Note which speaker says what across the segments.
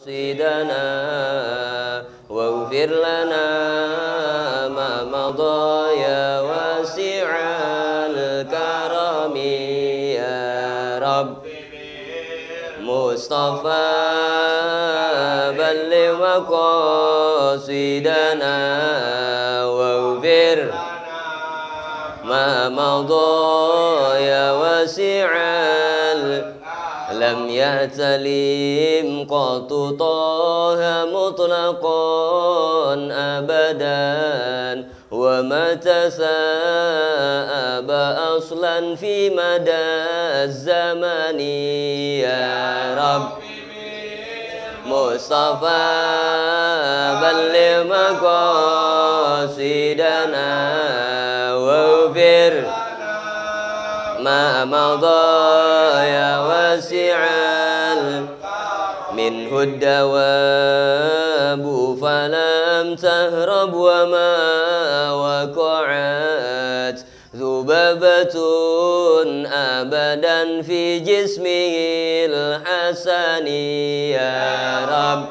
Speaker 1: مقاصدنا واغفر لنا ما مضى يا واسع الكرم يا رب مصطفى بلغ مقاصدنا واغفر ما مضى يا واسع لم يأتلم قط طه مطلقا أبدا وما تثاءب أصلا في مدى الزمن يا رب مصطفى بلغ مقاصدنا واغفر ما مضى يا واسع منه الدواب فلم تهرب وما وقعت ذبابة أبدا في جسمه الحسن يا رب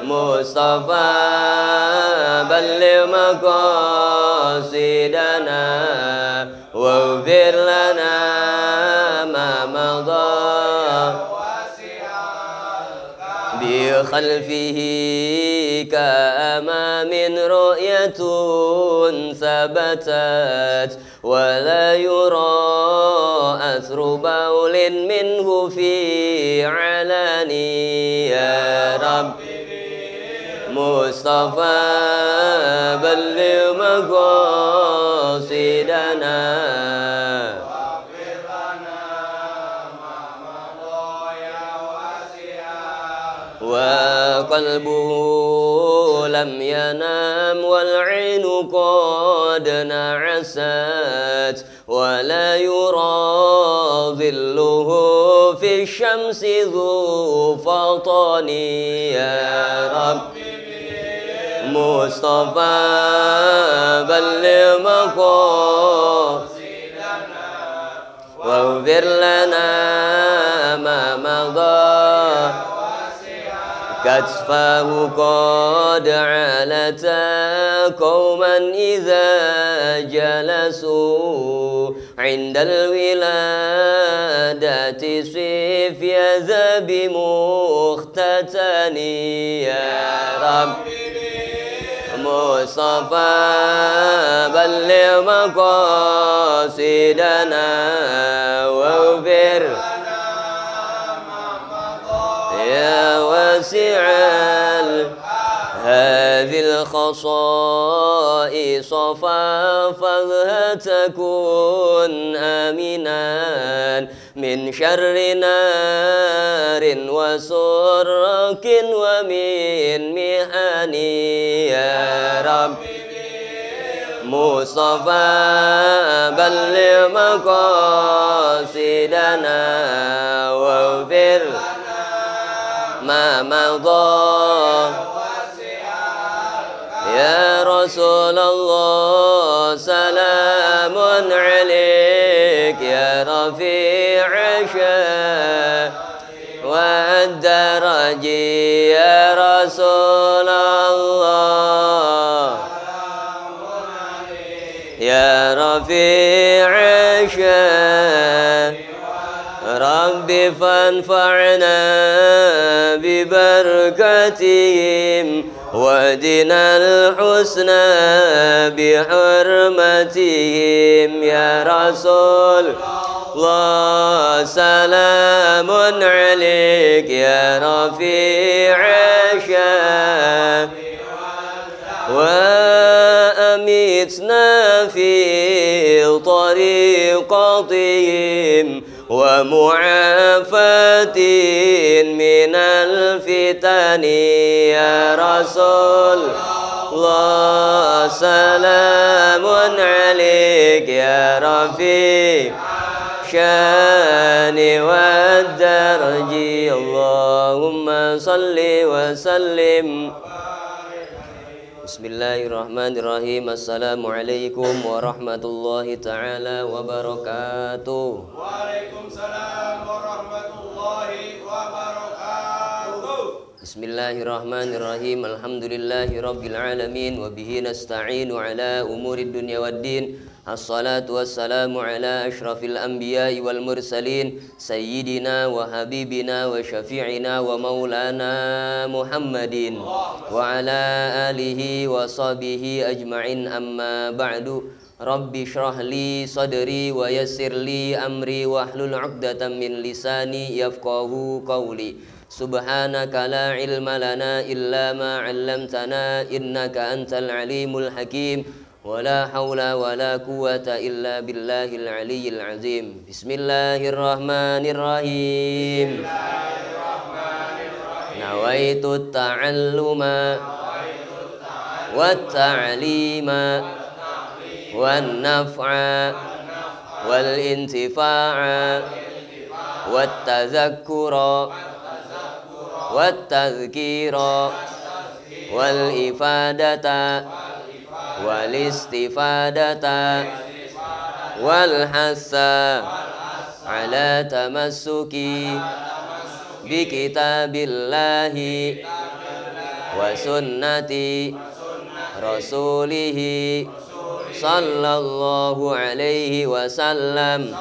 Speaker 1: مصطفى بلغ مقاصدنا واغفر لنا ما مضى بخلفه كأمام رؤية ثبتت ولا يرى أثر بول منه في علاني يا رب مصطفى بلغ مقاصدنا وقلبه لم ينام والعين قد نعست ولا يرى ظله في الشمس ذو فطن يا رب مصطفى بلغ مقاصدنا واغفر لنا ما مضى كتفاه قد علتا قوما إذا جلسوا عند الولادة صف يذا بمختتن يا رب مصطفى بلغ مقاصدنا واغفر يا واسع هذه الخصائص فاحفظها تكن آمنا من شر نار وسرك ومن محن يا رب مصطفى بلغ مقاصدنا واغفر ما مضى يا رسول الله سلام عليك يا رفيع الشان والدرج يا رسول الله يا رفيع الشان رب فانفعنا ببركتهم واهدنا الحسنى بحرمتهم يا رسول الله سلام عليك يا رفيع الشان وأمتنا في طريقتهم ومعافاة من الفتن يا رسول الله سلام عليك يا رفيع الشان والدرج اللهم صل وسلم. Bismillahirrahmanirrahim. Assalamualaikum warahmatullahi ta'ala wabarakatuh.
Speaker 2: Waalaikumsalam warahmatullahi wabarakatuh.
Speaker 1: Bismillahirrahmanirrahim. Alhamdulillahirabbil alamin wa bihi nasta'inu ala umurid dunya waddin. Assalatu wassalamu ala asyrafil anbiya'i wal mursalin sayyidina wa habibina wa syafi'ina wa maulana Muhammadin wa ala alihi wa sahbihi ajma'in, amma ba'du. Rabbi shrah li sadri wa yassir li amri wahlul 'uqdatam min lisani yafqahu qawli. Subhanaka la ilma lana illa ma 'allamtana innaka antal alimul hakim. Wala haula wala quwata illa billahil aliyyil azim. Bismillahirrahmanirrahim. Nawaitu ta'alluma wat ta'lima wan naf'a wal intifa'a wat tazakkura wat tazkira wal ifadata wal istifadata wal hassa ala tamassuki bi kitabillahi wa sunnati rasulihi sallallahu alaihi wasallam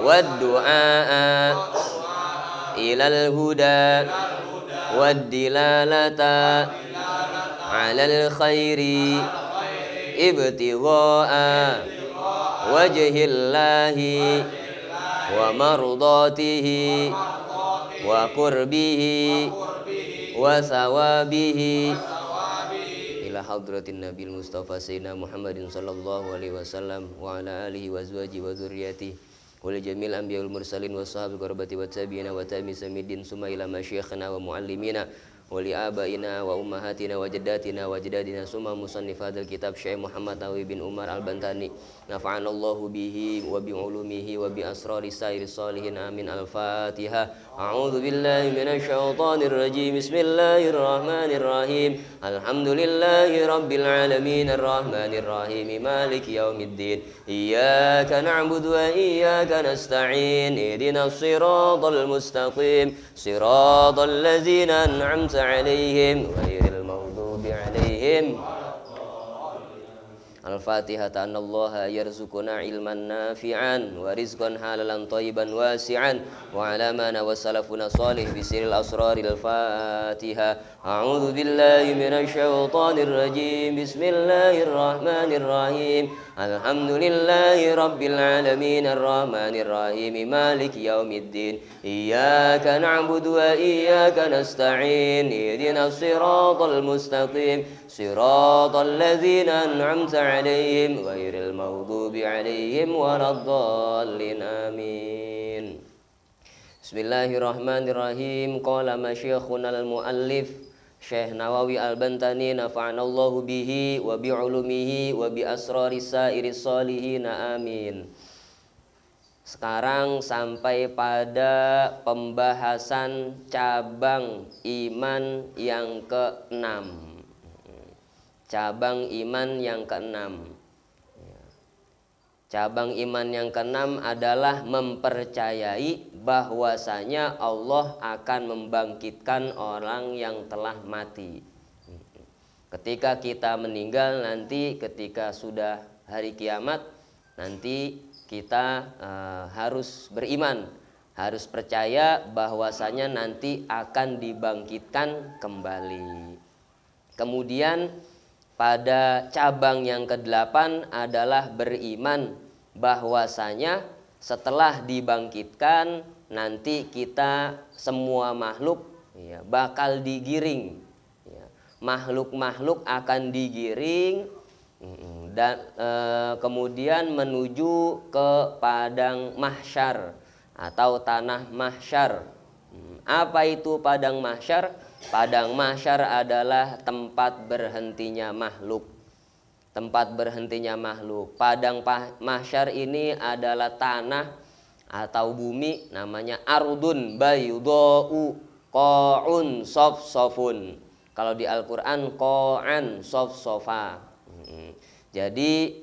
Speaker 1: wad du'a ilal huda wad dilalata alal khairi ibtigha'a wajhillahi wa mardatihi wa qurbihi wa sawabihi ila hadratin nabil mustafa sayyidina Muhammadin sallallahu alaihi wasallam wa ala alihi wa azwaji wa dzurriyyatihi wal jamil anbiya'ul mursalin washabil qurabati wat tabi'ina wa tabi'in samidin summa ila masyayikhina wa muallimina wa li abaina wa ummahatina wa jaddatina wa jaddadina summa musannifadil kitab Syekh Muhammad Nawawi bin Umar Al-Bantani nafa'anallahu bihi wa bi ulumihi wa bi asrari sayyiris salihin amin. Al-Fatihah. A'udzu billahi minasy syaithanir rajim. Bismillahirrahmanirrahim. Alhamdulillahi rabbil alamin arrahmanir rahim maliki yaumiddin. Iyyaka na'budu wa iyyaka nasta'in. Ihdinas siratal mustaqim. Siratal ladzina an'amta 'alaihim ghairil maghdubi 'alaihim. Al-Fatihah. Ta'anallaha yarzuquna ilman nafi'an wa rizqan halalan thayyiban wasi'an wa alamana wa salafuna salih bisiril asraril Fatihah. A'udzu billahi minasy syaithanir rajim. Bismillahirrahmanirrahim. Alhamdulillahi rabbil alamin arrahmanir rahim maliki yaumiddin. Iyyaka na'budu wa iyyaka nasta'in. Ihdinas siratal mustaqim. Siratal ladzina an'amta 'alaihim ghairil maghdubi 'alaihim waladdallin. Amin. Bismillahirrahmanirrahim. Qala masyikhuna al-muallif Syekh Nawawi Al-Bantani nafa'anallahu bihi wa bi ulumihi wa bi asrari sairis salihin amin. Sekarang sampai pada pembahasan cabang iman yang ke-6. Cabang iman yang ke-6. Cabang iman yang ke-6 adalah mempercayai bahwasanya Allah akan membangkitkan orang yang telah mati. Ketika kita meninggal nanti, ketika sudah hari kiamat, nanti kita harus beriman, harus percaya bahwasanya nanti akan dibangkitkan kembali. Kemudian pada cabang yang ke-8 adalah beriman bahwasanya setelah dibangkitkan nanti kita semua makhluk bakal digiring. Makhluk-makhluk akan digiring dan kemudian menuju ke padang mahsyar atau tanah mahsyar. Apa itu padang mahsyar? Padang mahsyar adalah tempat berhentinya makhluk. Tempat berhentinya makhluk. Padang mahsyar ini adalah tanah atau bumi, namanya ardun baydau qa'un safsafun. Kalau di Al-Qur'an qa'an safsafa. Jadi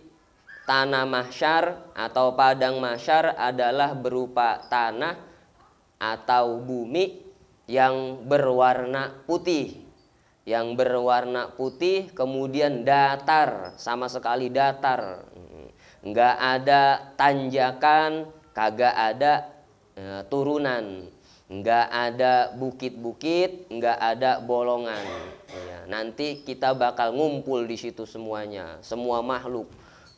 Speaker 1: tanah mahsyar atau padang mahsyar adalah berupa tanah atau bumi yang berwarna putih. Yang berwarna putih kemudian datar, sama sekali datar. Nggak ada tanjakan, kagak ada turunan. Nggak ada bukit-bukit, nggak ada bolongan. Ya, nanti kita bakal ngumpul di situ semuanya, semua makhluk.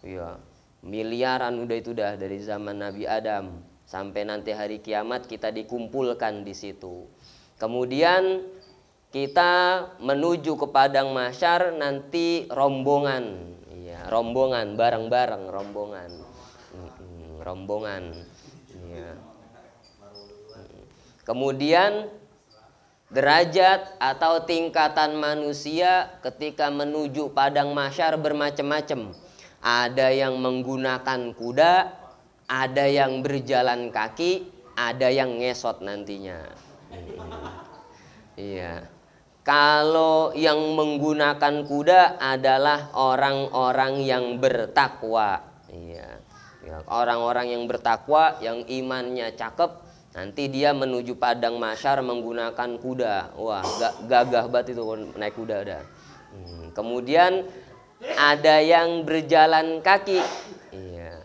Speaker 1: Ya, miliaran udah dari zaman Nabi Adam sampai nanti hari kiamat kita dikumpulkan di situ. Kemudian kita menuju ke padang mahsyar nanti rombongan, ya, rombongan bareng-bareng rombongan. Ya. Kemudian derajat atau tingkatan manusia ketika menuju padang mahsyar bermacam-macam. Ada yang menggunakan kuda, ada yang berjalan kaki, ada yang ngesot nantinya. Iya. Kalau yang menggunakan kuda adalah orang-orang yang bertakwa. Iya. Orang-orang yang bertakwa, yang imannya cakep, nanti dia menuju padang mahsyar menggunakan kuda. Wah, gagah banget itu naik kuda ada. Kemudian ada yang berjalan kaki. Iya.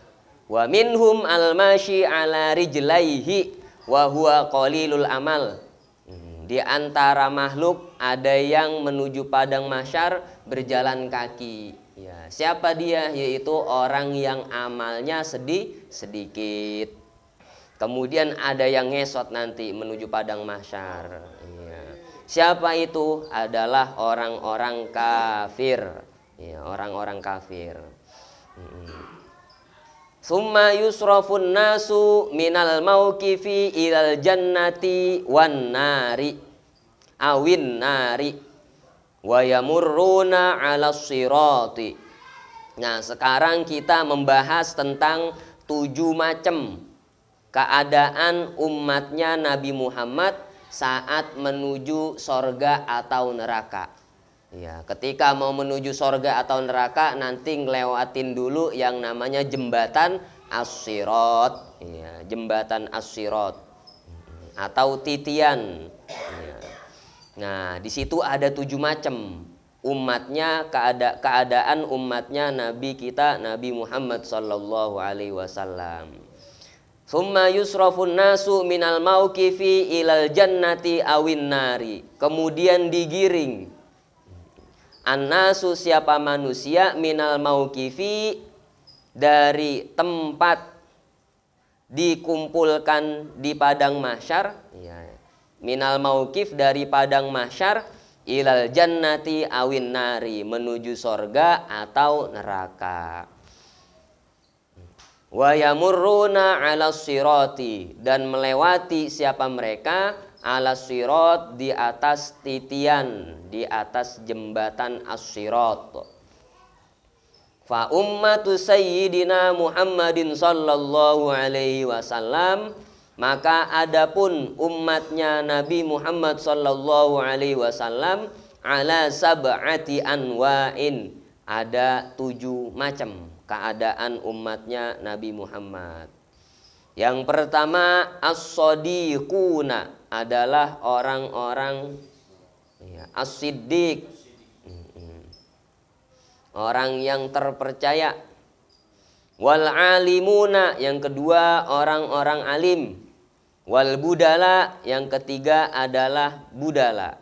Speaker 1: Wa minhum al-mashi ala rijlaihi wa huwa qalilul amal. Di antara makhluk ada yang menuju padang mahsyar berjalan kaki. Ya, siapa dia? Yaitu orang yang amalnya sedikit. Kemudian ada yang ngesot nanti menuju padang mahsyar. Ya. Siapa itu? Adalah orang-orang kafir. Ya, orang-orang kafir. Summa yusrafun nasu minal mauqifi ilal jannati wan nari awin nari wa yamurruna 'alas sirati. Nah, sekarang kita membahas tentang 7 macam keadaan umatnya Nabi Muhammad saat menuju sorga atau neraka. Ya, ketika mau menuju sorga atau neraka nanti ngelewatin dulu yang namanya jembatan as-sirat. Ya, jembatan as-sirat atau titian. Ya. Nah, di situ ada 7 macam umatnya, keadaan umatnya Nabi kita Nabi Muhammad sallallahu alaihi wasallam. Summa yusrafun nasu minal mauqifi ilal jannati awin nari. Kemudian digiring an-nasu siapa manusia minal mauqifi dari tempat dikumpulkan di padang mahsyar, ya. Minal mauqif dari padang mahsyar ilal jannati awin nari menuju sorga atau neraka. Wa yamurruna 'alas sirati dan melewati siapa mereka 'alas sirat di atas titian, di atas jembatan as-sirat. Fa ummatu sayyidina Muhammadin sallallahu alaihi wasallam, maka adapun umatnya Nabi Muhammad sallallahu alaihi wasallam ala sab'ati anwa'in, ada 7 macam keadaan umatnya Nabi Muhammad. Yang pertama as-sadiquna adalah orang-orang, ya, as-siddiq, orang yang terpercaya. Wal alimuna, yang kedua orang-orang alim. Wal budala, yang ketiga adalah budala.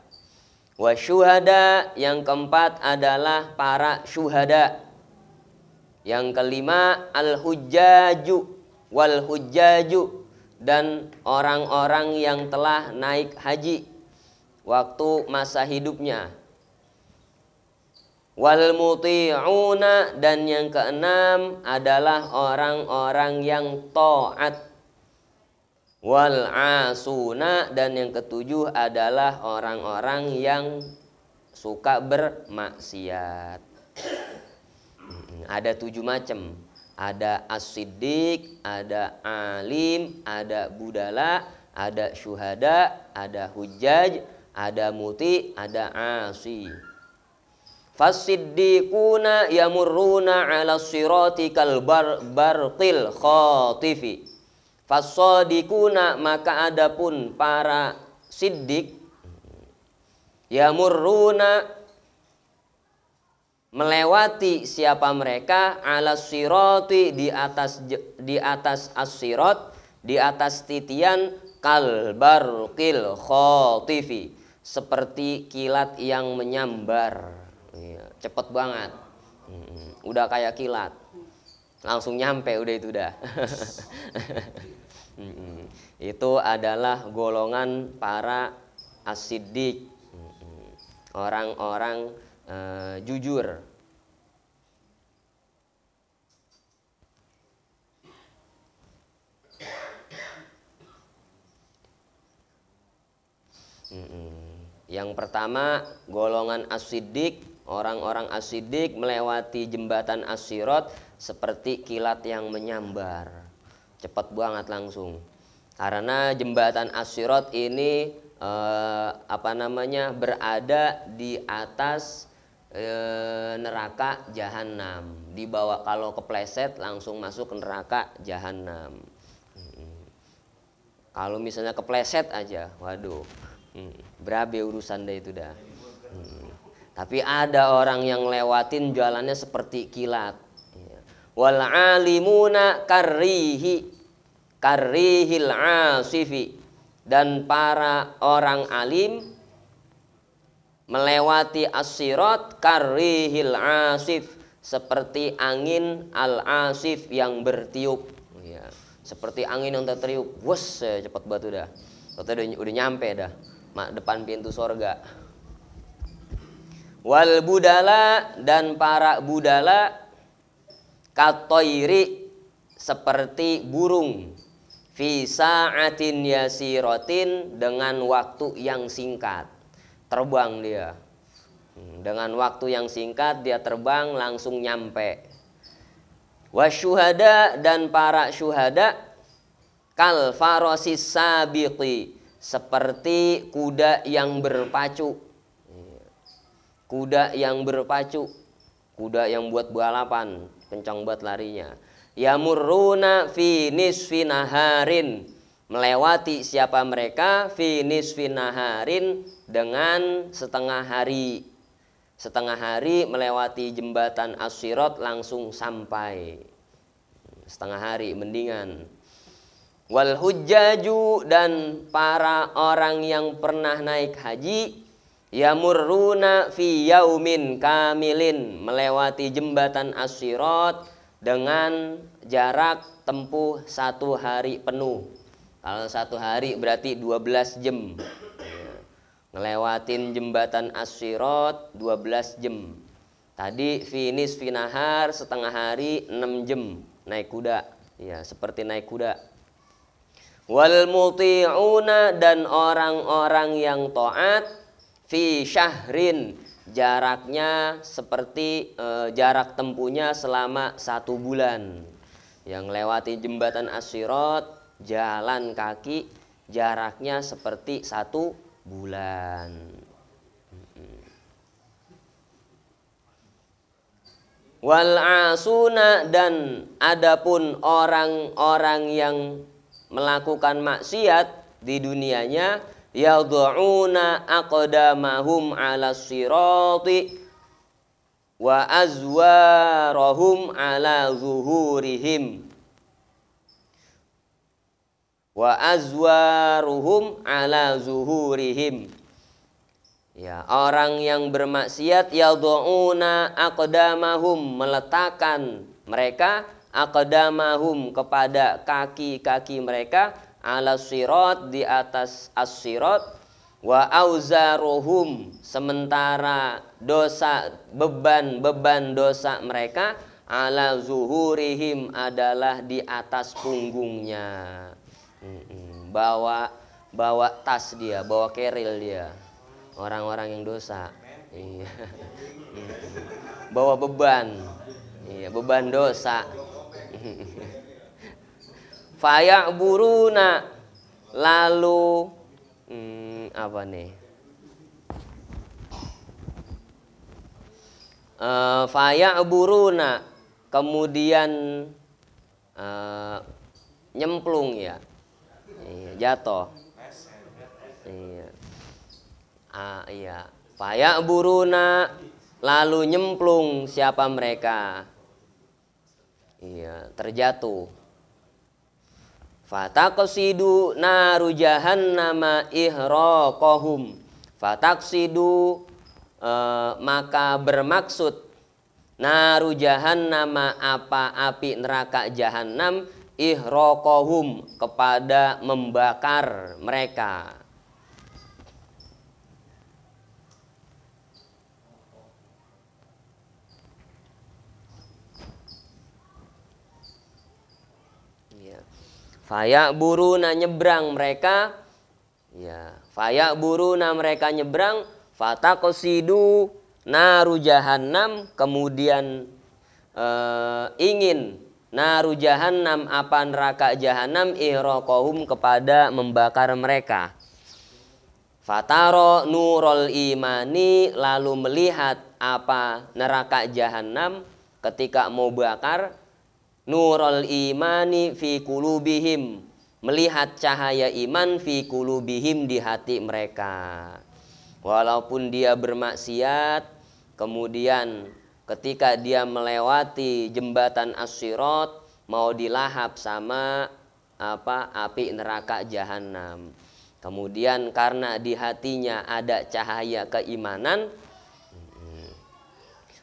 Speaker 1: Wasyuhada, yang keempat adalah para syuhada. Yang kelima al-hujjaju wal hujjaju, dan orang-orang yang telah naik haji waktu masa hidupnya. Wal muti'una, dan yang keenam adalah orang-orang yang taat. Wal asuna, dan yang ketujuh adalah orang-orang yang suka bermaksiat. Ada 7 macam. Ada as-siddiq, ada alim, ada budala, ada syuhada, ada hujjaj, ada muti, ada asi. Fas-siddiquna yamurruna 'ala sirati kal barqil khatifi. Fas-sadiquna, maka adapun para siddiq, yamurruna melewati siapa mereka, ala sirati di atas as-sirat, di atas titian, kal barqil khatifi, seperti kilat yang menyambar. Cepet banget. Udah kayak kilat. Langsung nyampe udah itu dah. Itu adalah golongan para as-siddiq. Orang-orang jujur. Yang pertama, golongan as-siddiq, orang-orang as-siddiq melewati jembatan as-sirat seperti kilat yang menyambar. Cepat banget langsung. Karena jembatan as-sirat ini berada di atas neraka jahanam. Di bawah, kalau kepleset langsung masuk ke neraka jahanam. Kalau misalnya kepleset aja, waduh, berabe urusan deh itu dah. Tapi ada orang yang lewatin jalannya seperti kilat. Wal alimuna karrihil asifi, dan para orang alim melewati as-sirat karrihil asif, seperti angin al-asif yang bertiup. Seperti angin yang tertiup, wes, cepat batu dah. Udah nyampe dah depan pintu sorga. Wal budala, dan para budala, katoiri, seperti burung, fi sa'atin yasiratin, dengan waktu yang singkat. Terbang dia. Dengan waktu yang singkat dia terbang langsung nyampe. Wasyuhada, dan para syuhada, kal farosis sabiqi, seperti kuda yang berpacu. Kuda yang berpacu, kuda yang buat balapan, kencang banget larinya. Yamurruna fi nisfi naharin, melewati siapa mereka, fi nisfi naharin, dengan setengah hari. Setengah hari melewati jembatan as-sirat langsung sampai. Setengah hari mendingan. Wal hujjaju, dan para orang yang pernah naik haji, yamurruna fi yaumin kamilin, melewati jembatan as-sirat dengan jarak tempuh 1 hari penuh. Kalau 1 hari berarti 12 jam. Ngelewatin jembatan as-sirat 12 jam. Tadi finis finahar, setengah hari 6 jam naik kuda. Ya, seperti naik kuda. Wal muti'una, dan orang-orang yang taat, fi syahrin, jaraknya seperti jarak tempuhnya selama 1 bulan. Yang lewati jembatan as-sirat, jalan kaki, jaraknya seperti 1 bulan. Wal asuna, dan adapun orang-orang yang melakukan maksiat di dunianya, yad'una aqdamahum 'alas sirati wa azwarahum 'ala zuhurihim wa azwaruhum 'ala zuhurihim. Ya, orang yang bermaksiat, yad'una aqdamahum, meletakkan mereka, aqdamahum, kepada kaki-kaki mereka, ala sirat, di atas as-sirat, wa auzaruhum, sementara dosa, beban dosa mereka, ala zuhurihim, adalah di atas punggungnya. Bawa tas dia, bawa keril dia, orang-orang yang dosa. Iya. Bawa beban. Iya, beban dosa. Faya'buruna, lalu apa nih? Faya'buruna, kemudian nyemplung ya. Iya, jatuh. Iya. Iya. Faya'buruna, lalu nyemplung siapa mereka? Iya, terjatuh. Fataqsidu naru jahannama ihraqahum. Fataqsidu maka bermaksud naru jahannama apa api neraka jahanam ihraqahum kepada membakar mereka. Fayak buruna nyebrang mereka, ya. Fayak buruna mereka nyebrang, fataqsidu naru jahannam, kemudian ingin naru jahannam apa neraka jahanam ihraqahum kepada membakar mereka. Fataro nurul imani, lalu melihat apa neraka jahanam ketika mau bakar. Nurul imani fi kulubihim, melihat cahaya iman fi kulubihim di hati mereka. Walaupun dia bermaksiat, kemudian ketika dia melewati jembatan as-sirat mau dilahap sama api neraka jahanam. Kemudian karena di hatinya ada cahaya keimanan,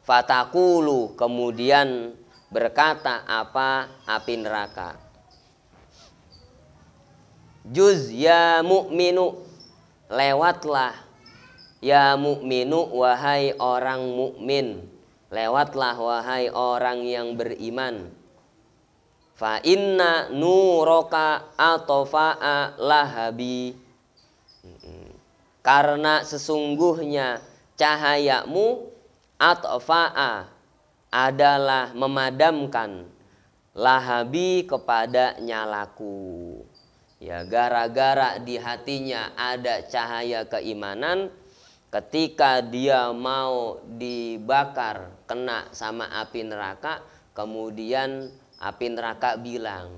Speaker 1: fatakulu, kemudian berkata apa api neraka, juz ya mu'minu, lewatlah ya mu'minu, wahai orang mukmin, lewatlah wahai orang yang beriman. Fa inna nuroka atofa'a lahabi, karena sesungguhnya cahayamu atofa'a adalah memadamkan lahabi kepada nyalaku. Ya, gara-gara di hatinya ada cahaya keimanan, ketika dia mau dibakar kena sama api neraka, kemudian api neraka bilang,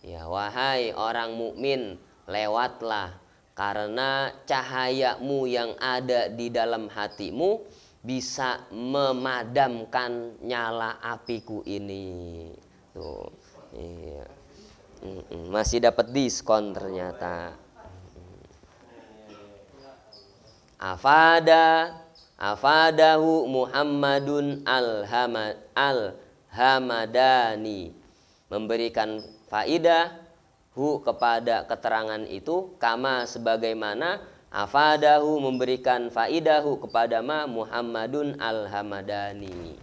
Speaker 1: ya wahai orang mukmin, lewatlah, karena cahayamu yang ada di dalam hatimu bisa memadamkan nyala apiku ini. Tuh, iya. Masih dapat diskon ternyata. Afadahu Muhammadun al-Hamadani, memberikan faidah hu kepada keterangan itu, kama sebagaimana afadahu memberikan faidahu kepada Muhammadun al-Hamadani.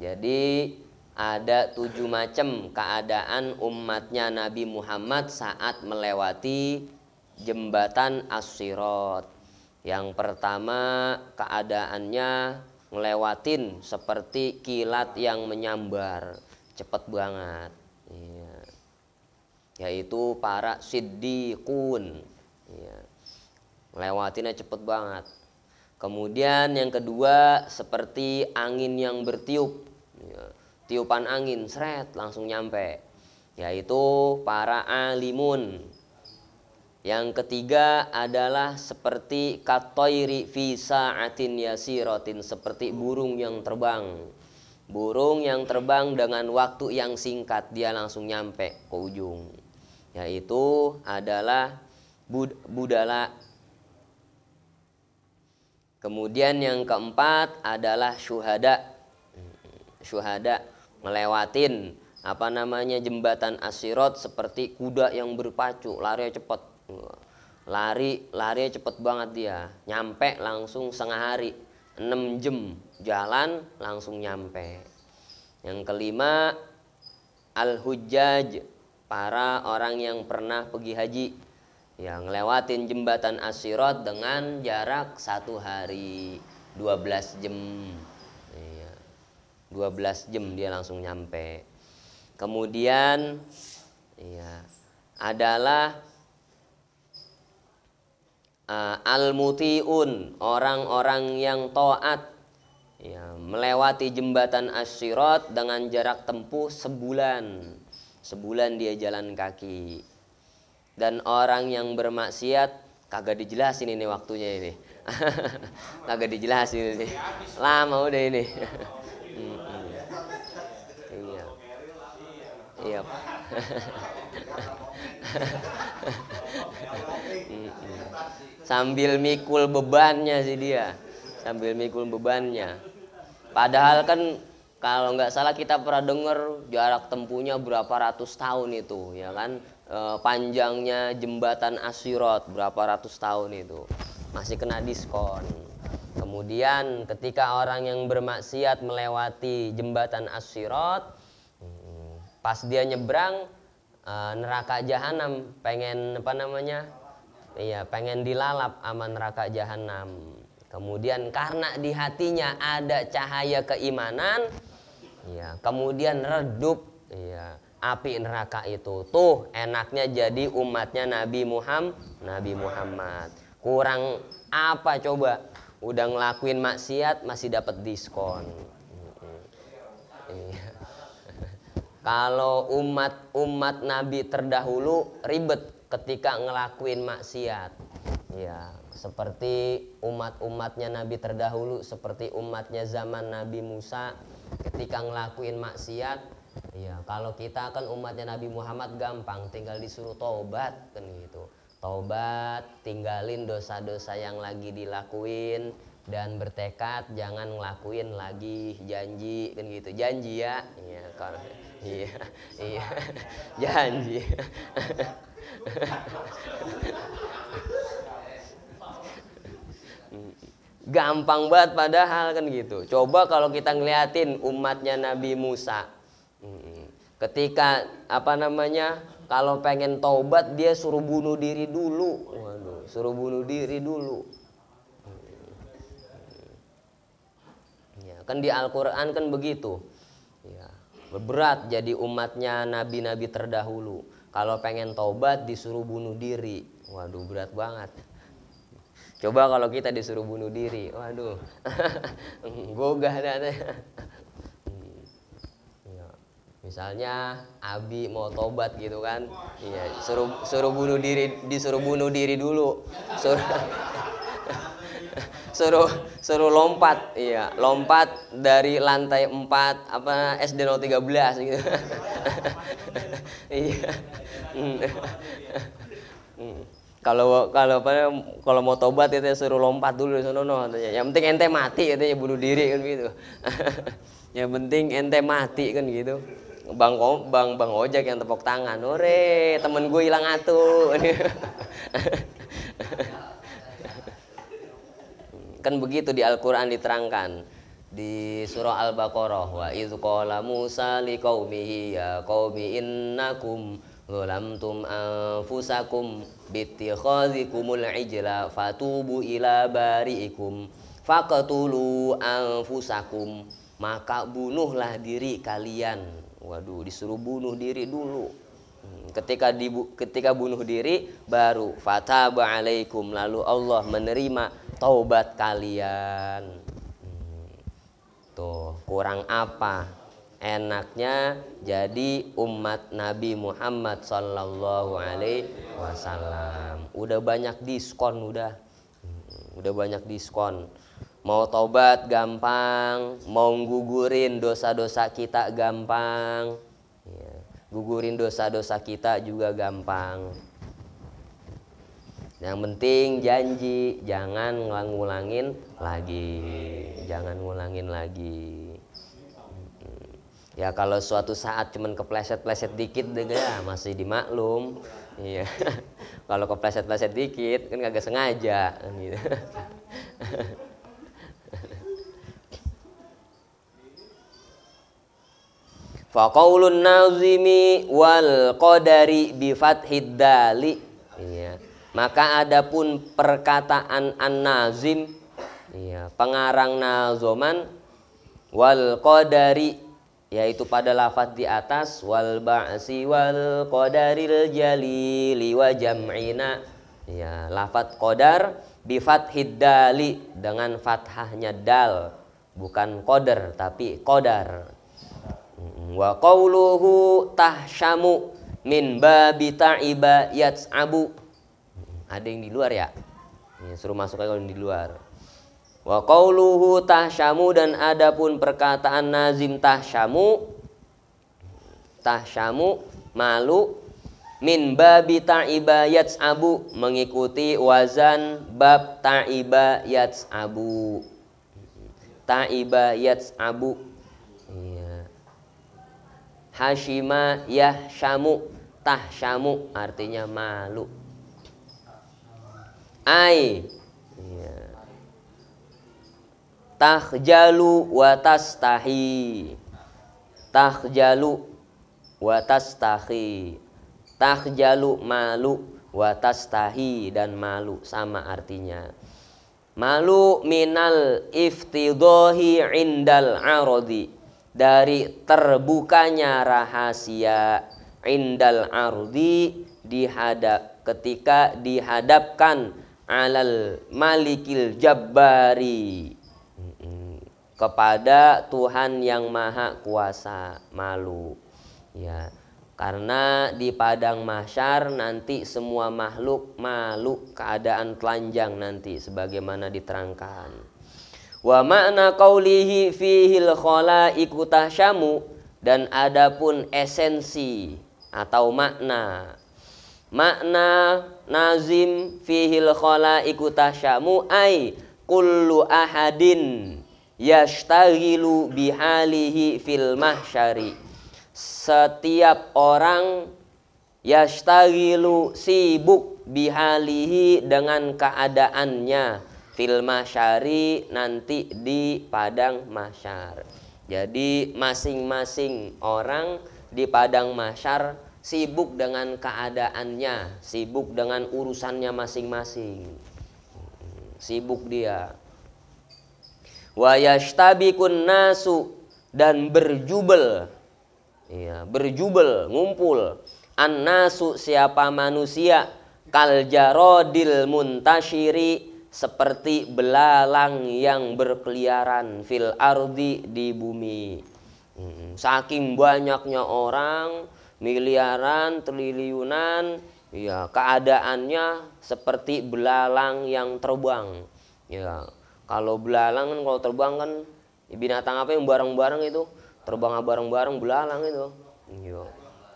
Speaker 1: Jadi ada 7 macam keadaan umatnya Nabi Muhammad saat melewati jembatan as-sirat. Yang pertama keadaannya ngelewatin seperti kilat yang menyambar, cepet banget, ya. Yaitu para siddiqun, ya. Lewatinnya cepet banget. Kemudian yang kedua seperti angin yang bertiup, ya. Tiupan angin seret langsung nyampe, yaitu para alimun. Yang ketiga adalah seperti katoiri fi sa'atin yasiratin, seperti burung yang terbang. Burung yang terbang dengan waktu yang singkat dia langsung nyampe ke ujung, yaitu adalah budala. Kemudian yang keempat adalah syuhada. Syuhada melewatin jembatan as-sirat seperti kuda yang berpacu, lari cepat. Lari cepet banget dia, nyampe langsung setengah hari, 6 jam jalan langsung nyampe. Yang kelima al-hujjaj, para orang yang pernah pergi haji, yang lewatin jembatan as-sirat dengan jarak 1 hari, 12 jam. 12 jam dia langsung nyampe. Kemudian adalah al-muti'un, orang-orang yang taat, ya, melewati jembatan as-sirat dengan jarak tempuh sebulan. Sebulan dia jalan kaki. Dan orang yang bermaksiat kagak dijelasin ini waktunya ini. Kagak dijelasin sih. Lama udah ini. Iya. Iya. Sambil mikul bebannya sih dia. Sambil mikul bebannya. Padahal kan kalau nggak salah kita pernah dengar jarak tempuhnya berapa ratus tahun itu, ya kan? Panjangnya jembatan As-Sirat berapa ratus tahun itu. Masih kena diskon. Kemudian ketika orang yang bermaksiat melewati jembatan As-Sirat, pas dia nyebrang neraka jahanam, pengen apa namanya? Iya, pengen dilalap sama neraka jahanam. Kemudian karena di hatinya ada cahaya keimanan, ya, kemudian redup, ya, api neraka itu. Tuh enaknya jadi umatnya Nabi Muhammad. Kurang apa coba? Udah ngelakuin maksiat masih dapat diskon. Iya. Kalau umat Nabi terdahulu ribet ketika ngelakuin maksiat. Ya, seperti umatnya Nabi terdahulu, seperti umatnya zaman Nabi Musa ketika ngelakuin maksiat. Ya, kalau kita kan umatnya Nabi Muhammad gampang, tinggal disuruh taubat kan gitu. Taubat, tinggalin dosa-dosa yang lagi dilakuin dan bertekad jangan ngelakuin lagi, janji kan gitu. Janji ya. Iya, kalau iya. Janji. Gampang banget padahal kan gitu. Coba kalau kita ngeliatin umatnya Nabi Musa, ketika apa namanya, kalau pengen taubat dia suruh bunuh diri dulu. Waduh, suruh bunuh diri dulu. Ya, kan di Al-Quran kan begitu. Ya, berat jadi umatnya nabi-nabi terdahulu. Kalau pengen taubat disuruh bunuh diri. Waduh, berat banget. Coba kalau kita disuruh bunuh diri, waduh, gogah dah. Ya. Misalnya Abi mau tobat gitu kan, iya, suruh bunuh diri, disuruh bunuh diri dulu, suruh lompat, iya, lompat dari lantai 4 apa SD 013 gitu. Iya. Kalau mau tobat itu suruh lompat dulu di sono katanya. Yang penting ente mati katanya, bunuh diri kan gitu. Yang penting ente mati kan gitu. Bang ojek yang tepuk tangan. Ore, temen gue hilang atuh. Kan begitu di Al-Qur'an diterangkan. Di surah Al-Baqarah, wa idz qala Musa liqaumihi ya qaumi innakum zalamtum anfusakum bittikhadzikumul ijla fatubu ila bari'ikum faqtulu anfusakum, maka bunuhlah diri kalian. Waduh, disuruh bunuh diri dulu. Ketika bunuh diri baru fataba alaikum, lalu Allah menerima taubat kalian. Tuh, kurang apa? Enaknya jadi umat Nabi Muhammad sallallahu alaihi wasallam. Udah banyak diskon, udah banyak diskon. Mau taubat gampang, mau gugurin dosa-dosa kita gampang. Ya, gugurin dosa-dosa kita juga gampang. Yang penting janji, jangan ngulangin lagi. Jangan ngulangin lagi. Ya kalau suatu saat cuman kepleset-pleset dikit deh ya masih dimaklum. Iya. Kalau kepleset-pleset dikit kan kagak sengaja kan gitu. Fa qaulun nazimi wal qadari bi fathid dali. Iya. Maka adapun perkataan an-nazim, iya, pengarang nazoman, wal qadari, yaitu pada lafaz di atas, wal ba'si wal qadaril jalili wa jam'ina, ya, lafaz qadar bi fathid dali, dengan fathahnya dal, bukan qadar tapi qadar. Wa qauluhu tahsyamu min babi ta'iba yats'abu. Ada yang di luar ya? Ya, suruh masuk aja kalau di luar. Wa qauluhu tahsyamu, dan adapun perkataan nazim tahsyamu malu, min babi ta'iba yat'abu, mengikuti wazan bab ta'iba yat'abu. Ta'iba yat'abu. Iya. Hashima yahsyamu, tahsyamu artinya malu. Ai, iya. Tahjalu wa tastahi. Tahjalu wa tastahi. Tahjalu malu, wa tastahi dan malu, sama artinya. Malu minal iftidohi indal arodi, dari terbukanya rahasia, indal ardi ketika dihadapkan, alal malikil jabbari, kepada Tuhan yang maha kuasa. Malu ya, karena di padang mahsyar nanti semua makhluk malu, keadaan telanjang nanti sebagaimana diterangkan. Wa makna qaulihi fihil khalaiqu tahsyamu, dan adapun esensi atau makna nazim fihil khalaiqu tahsyamu ai kullu ahadin yashtaghilu bihalihi fil mahsyari, setiap orang yashtaghilu sibuk bihalihi dengan keadaannya, fil mahsyari nanti di padang mahsyar. Jadi masing-masing orang di padang mahsyar sibuk dengan keadaannya, sibuk dengan urusannya masing-masing. Sibuk dia. Wa yashtabikun nasu, dan berjubel. Ya, berjubel, ngumpul. An-nasu, siapa manusia, kal jarodil muntashiri, seperti belalang yang berkeliaran, fil ardi, di bumi. Saking banyaknya orang, miliaran, triliunan, ya, keadaannya seperti belalang yang terbang. Ya, kalau belalang kan, kalau terbang kan binatang apa yang bareng-bareng itu? Terbang bareng-bareng belalang itu. Iya.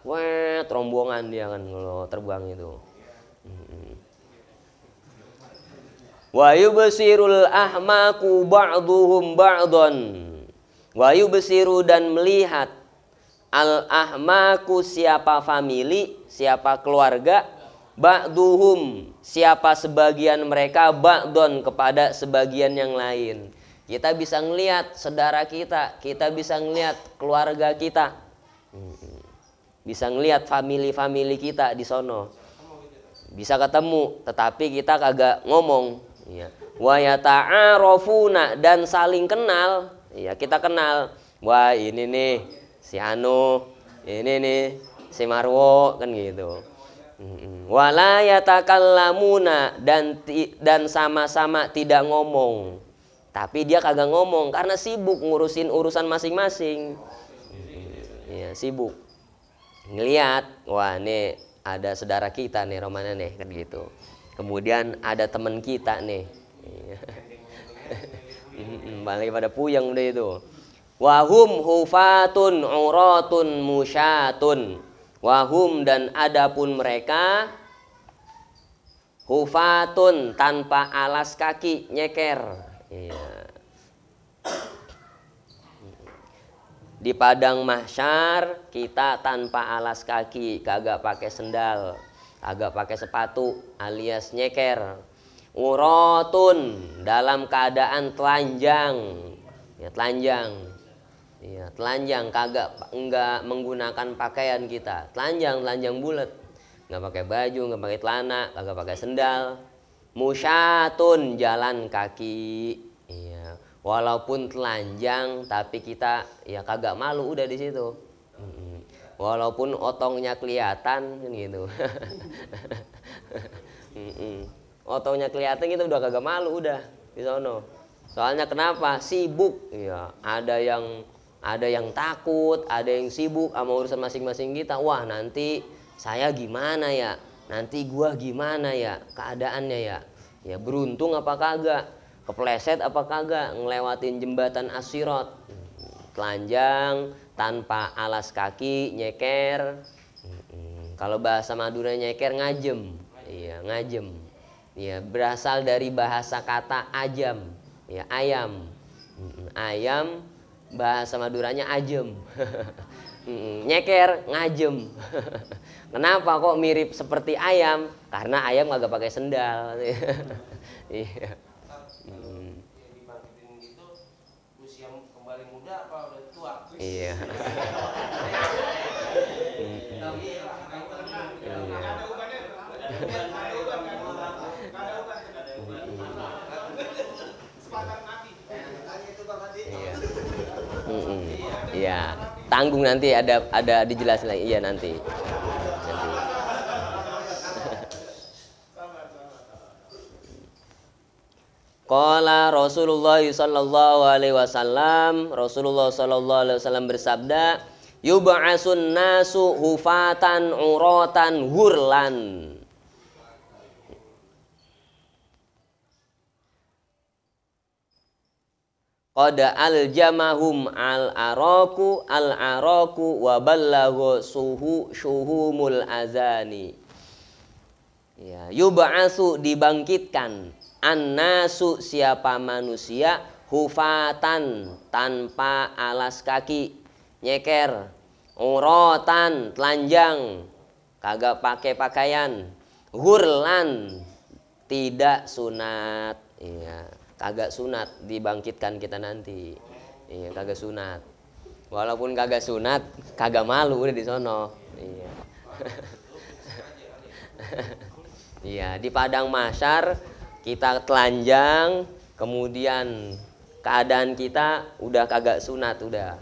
Speaker 1: Wah, rombongan dia kan kalau terbang itu. Wa yubsirul ahmaku ba'duhum ba'don. Wa yubsiru, dan melihat, al ahmaku, siapa famili, siapa keluarga, ba'duhum, siapa sebagian mereka, ba'don, kepada sebagian yang lain. Kita bisa ngelihat saudara kita bisa ngelihat keluarga kita, bisa ngelihat famili kita di sono, bisa ketemu, tetapi kita kagak ngomong. Ya. Wa yata'arafuna, dan saling kenal. Ya, kita kenal. Wah, ini nih si Anu, ini nih si Marwo, kan gitu. Wala yatakallamuna, dan sama-sama tidak ngomong. Tapi dia kagak ngomong karena sibuk ngurusin urusan masing-masing. Ya, sibuk. Ngelihat, wah nih ada saudara kita nih Romana nih, kan gitu. Kemudian ada teman kita nih. Balik pada puyeng udah itu. Wahum hufatun uratun musyatun. Wahum, dan adapun mereka, hufatun, tanpa alas kaki, nyeker. Iya. Di padang mahsyar kita tanpa alas kaki, kagak pakai sendal, kagak pakai sepatu, alias nyeker. Uratun, dalam keadaan telanjang. Ya, telanjang. Iya, telanjang, enggak menggunakan pakaian kita. Telanjang bulat. Enggak pakai baju, enggak pakai celana, kagak pakai sendal. Musyatun, jalan kaki. Iya, walaupun telanjang tapi kita ya kagak malu udah di situ. Walaupun otongnya kelihatan kan gitu. Otongnya kelihatan gitu udah kagak malu udah di sono. Soalnya kenapa? Sibuk. Ya, ada yang takut, ada yang sibuk sama urusan masing-masing kita. Wah, nanti saya gimana ya? Nanti gua gimana ya keadaannya ya? Ya, beruntung apa kagak? Kepleset apa kagak ngelewatin jembatan As-Sirat? Telanjang, tanpa alas kaki, nyeker. Kalau bahasa Madura nyeker ngajem. Iya, ngajem. Ya, berasal dari bahasa kata ajam. Ya, ayam. Ayam bahasa Maduranya ajem. Nyeker ngajem. Kenapa kok mirip seperti ayam? Karena ayam kagak pakai sendal. Iya.
Speaker 2: Dibangkitin gitu usia kembali muda apa udah tua?
Speaker 1: Iya. Iya, tanggung nanti ada dijelasin lagi. Iya nanti. Qala Rasulullah sallallahu alaihi wasallam, Rasulullah sallallahu alaihi wasallam bersabda, yub'asun nasu hufatan uratan hurlan. Qad aljamahum al-araku wa ballaghu syuhumul azani. Ya, yub'asu dibangkitkan, an-nasu siapa manusia, hufatan tanpa alas kaki, nyeker, uratan telanjang, kagak pakai pakaian, hurlan tidak sunat. Iya, kagak sunat dibangkitkan kita nanti. Iya, kagak sunat. Walaupun kagak sunat, kagak malu udah di sono. Iya. Iya, di padang mahsyar kita telanjang, kemudian keadaan kita udah kagak sunat udah.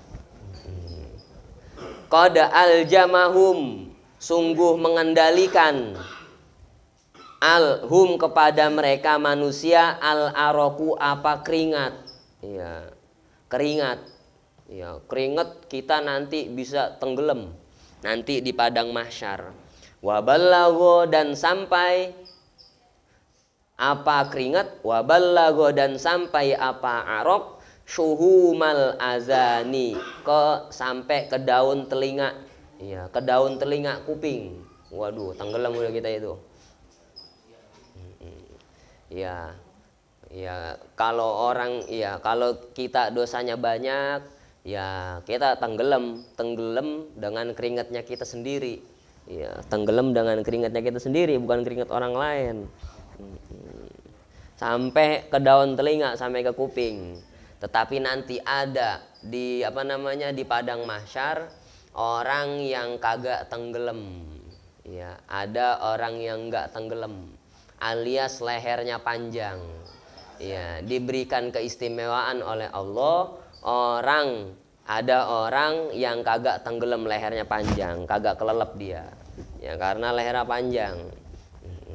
Speaker 1: Qad aljamahum, sungguh mengendalikan, alhum kepada mereka manusia, al-araku apa keringat. Iya, keringat. Ya, keringat kita nanti bisa tenggelam nanti di padang mahsyar. Waballago dan sampai apa keringat, waballago dan sampai apa arok, syuhumal azani sampai ke daun telinga. Iya, ke daun telinga kuping. Waduh, tenggelam udah kita itu. Ya, ya kalau orang, ya kalau kita dosanya banyak, ya kita tenggelam dengan keringatnya kita sendiri. Ya, tenggelam dengan keringatnya kita sendiri, bukan keringat orang lain. Sampai ke daun telinga, sampai ke kuping. Tetapi nanti ada di di padang mahsyar orang yang kagak tenggelam. Ya, ada orang yang enggak tenggelam, alias lehernya panjang. Ya, diberikan keistimewaan oleh Allah, ada orang yang kagak tenggelam, lehernya panjang, kagak kelelep dia. Ya, karena lehernya panjang.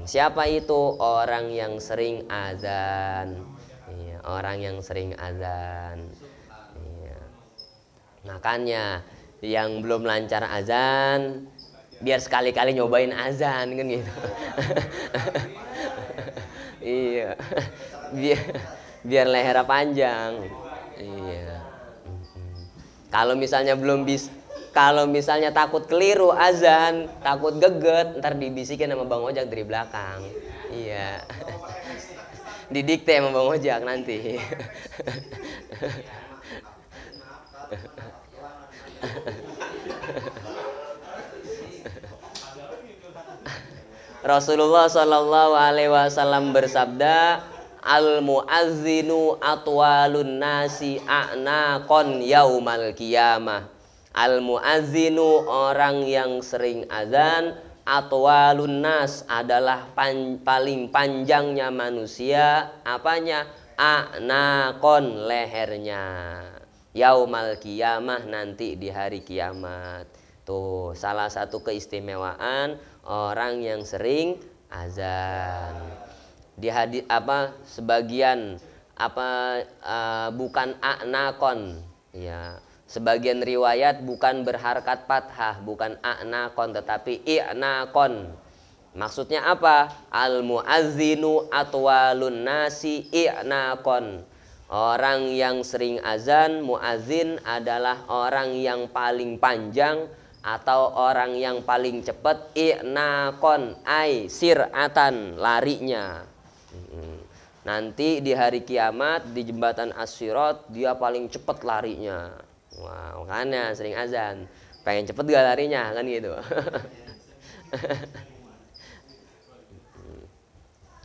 Speaker 1: Siapa itu? Orang yang sering azan. Ya, orang yang sering azan. Ya. Makanya yang belum lancar azan, biar sekali-kali nyobain azan kan gitu. Iya. Biar lehernya panjang. Iya. Kalau misalnya takut keliru azan, takut geget, ntar dibisikin sama Bang Ojak dari belakang. Iya. Didikte sama Bang Ojak nanti. Rasulullah Shallallahu Alaihi Wasallam bersabda, al muazzinu atwalun nasi a'naqon yaumal qiyamah. Al muazzinu orang yang sering azan, atwalun nas adalah paling panjangnya manusia, apanya? A'naqon lehernya. Yaumal qiyamah nanti di hari kiamat. Tuh salah satu keistimewaan orang yang sering azan. Di hadis sebagian bukan a'naqon, ya. Sebagian riwayat bukan berharkat fathah, bukan a'naqon tetapi i'naqon. Maksudnya apa? Al muazzinu atwalun nasi i'naqon. Orang yang sering azan, muazzin adalah orang yang paling panjang atau orang yang paling cepat, i'naqon ai sir'atan, larinya. Nanti di hari kiamat di jembatan As-Sirat dia paling cepat larinya. Wah, makanya sering azan. Pengen cepet gak larinya kan gitu.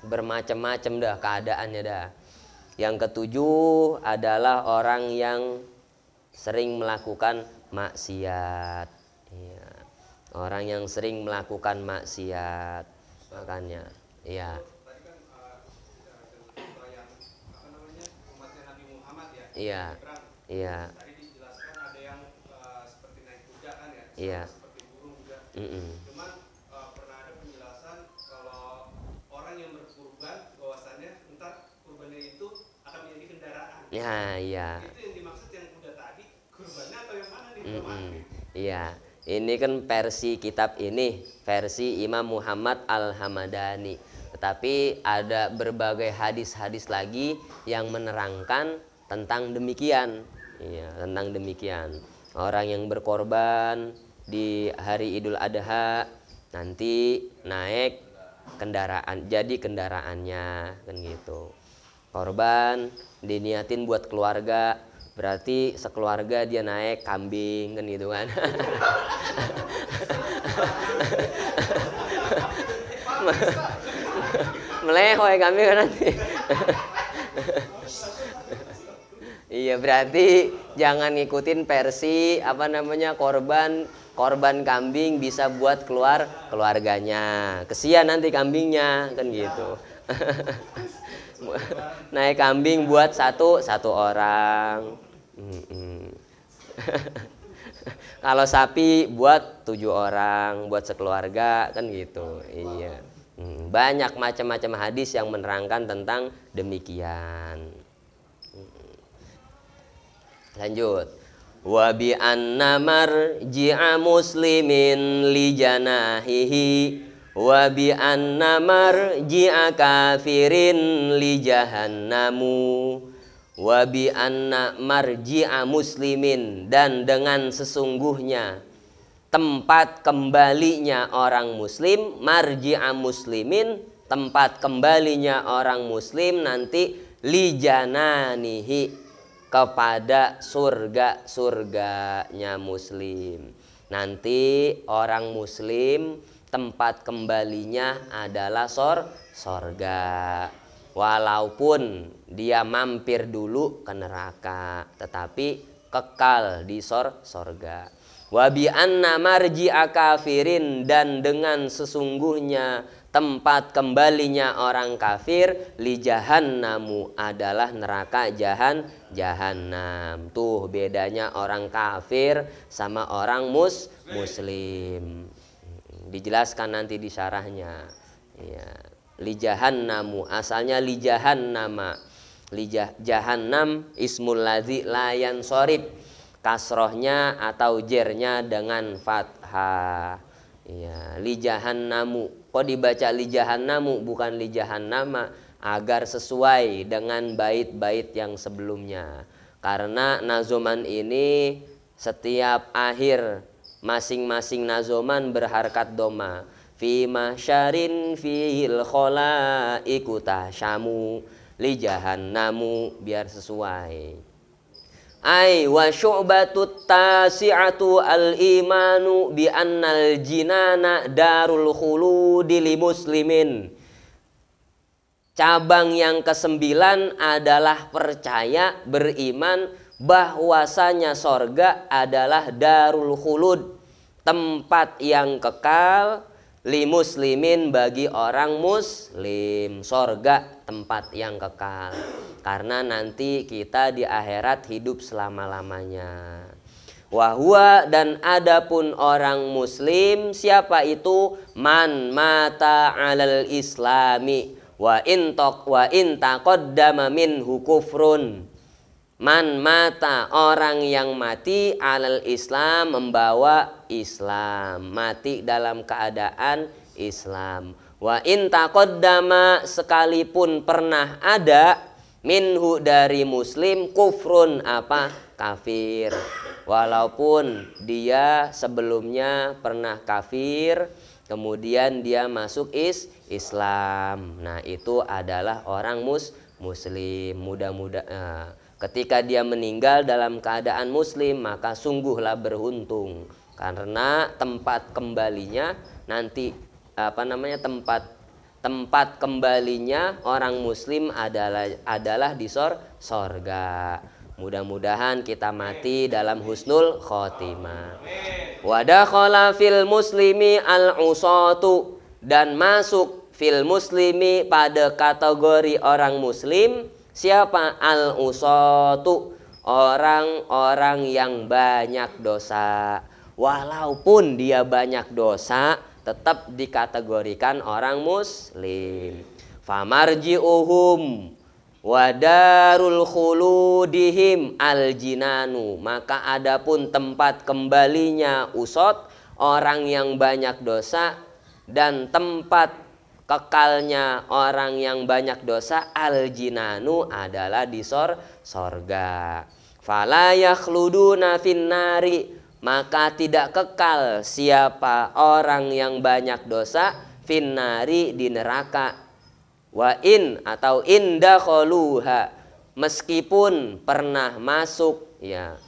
Speaker 1: Bermacam-macam dah keadaannya dah. Yang ketujuh adalah orang yang sering melakukan maksiat. Ya. Orang yang sering melakukan maksiat. Makanya, ya. Iya. Iya.
Speaker 3: Tadi dijelaskan ada yang seperti naik kuda kan ya.
Speaker 1: Iya.
Speaker 3: Seperti burung juga. Cuman pernah ada penjelasan kalau orang yang berkurban bahwasannya entar kurbannya itu akan menjadi kendaraan.
Speaker 1: Ya, iya.
Speaker 3: Itu yang dimaksud yang kuda tadi, kurbannya atau yang mana nih?
Speaker 1: Iya. Ini kan versi kitab ini, versi Imam Muhammad Al-Hamadani. Tetapi ada berbagai hadis-hadis lagi yang menerangkan tentang demikian. Iya, tentang demikian. Orang yang berkorban di hari Idul Adha nanti naik kendaraan, jadi kendaraannya kan gitu. Korban diniatin buat keluarga, berarti sekeluarga dia naik kambing kan gitu kan. Melehoy kambing kan nanti. Iya, berarti jangan ngikutin versi apa namanya korban kambing bisa buat keluarganya. Kesian nanti kambingnya kan gitu. Naik kambing buat satu orang. Kalau sapi buat 7 orang, buat sekeluarga kan gitu. Iya. Banyak macam-macam hadis yang menerangkan tentang demikian. Lanjut. Wa bi anna marji'a muslimin li janahihi wa bi anna marji'a kafirin li jahannamu wa bi anna marji'a muslimin, dan dengan sesungguhnya tempat kembalinya orang muslim, marji'a muslimin, tempat kembalinya orang muslim nanti li jananihi, kepada surganya muslim. Nanti orang muslim tempat kembalinya adalah sorga. Walaupun dia mampir dulu ke neraka, tetapi kekal di sorga. Wa bi anna marji'a kafirin, dan dengan sesungguhnya tempat kembalinya orang kafir li jahannamu, adalah neraka jahannam. Tuh bedanya orang kafir sama orang muslim. Dijelaskan nanti di syarahnya. Ya. Li jahannamu asalnya li jahannama. Jahannam ismul ladzi la yansorib. Kasrohnya atau jernya dengan fathah. Ya, li jahannamu. Kok dibaca li jahannamu bukan li jahannama, agar sesuai dengan bait-bait yang sebelumnya. Karena nazoman ini setiap akhir masing-masing nazoman berharkat doma. Fi mahsyarin fil khalaiqu tahsyamu li jahannamu, biar sesuai. Ai wa syu'batut tasi'atu al-imanu bi annal jinana darul khuludi li muslimin. Cabang yang ke-9 adalah percaya, beriman bahwasanya sorga adalah darul khulud, tempat yang kekal, li muslimin, bagi orang muslim. Sorga tempat yang kekal. Karena nanti kita di akhirat hidup selama-lamanya. Wahwa, dan adapun orang muslim, siapa itu? Man mata alal islami wa in taqaddama minhu kufrun. Man mata, orang yang mati alal islam, membawa Islam, mati dalam keadaan Islam. Wa in taqaddama, sekalipun pernah ada, minhu dari muslim, kufrun apa? Kafir. Walaupun dia sebelumnya pernah kafir, kemudian dia masuk Islam. Nah, itu adalah orang muslim. Ketika dia meninggal dalam keadaan muslim, maka sungguhlah beruntung, karena tempat kembalinya nanti tempat kembalinya orang muslim adalah di sorga. Mudah-mudahan kita mati dalam husnul khotimah. Wa dakhala fil muslimi al-usatu, dan masuk fil muslimi pada kategori orang muslim siapa? Al-usatu, orang-orang yang banyak dosa. Walaupun dia banyak dosa, tetap dikategorikan orang muslim. Famarji'uhum wadarul khuludihim al-jinanu, maka adapun tempat kembalinya usot, orang yang banyak dosa, dan tempat kekalnya orang yang banyak dosa, al-jinanu, adalah di sorga. Fala yakhluduna finnari, maka tidak kekal siapa orang yang banyak dosa, finnari, di neraka. Wa in atau inda kholuha, meskipun pernah masuk, ya,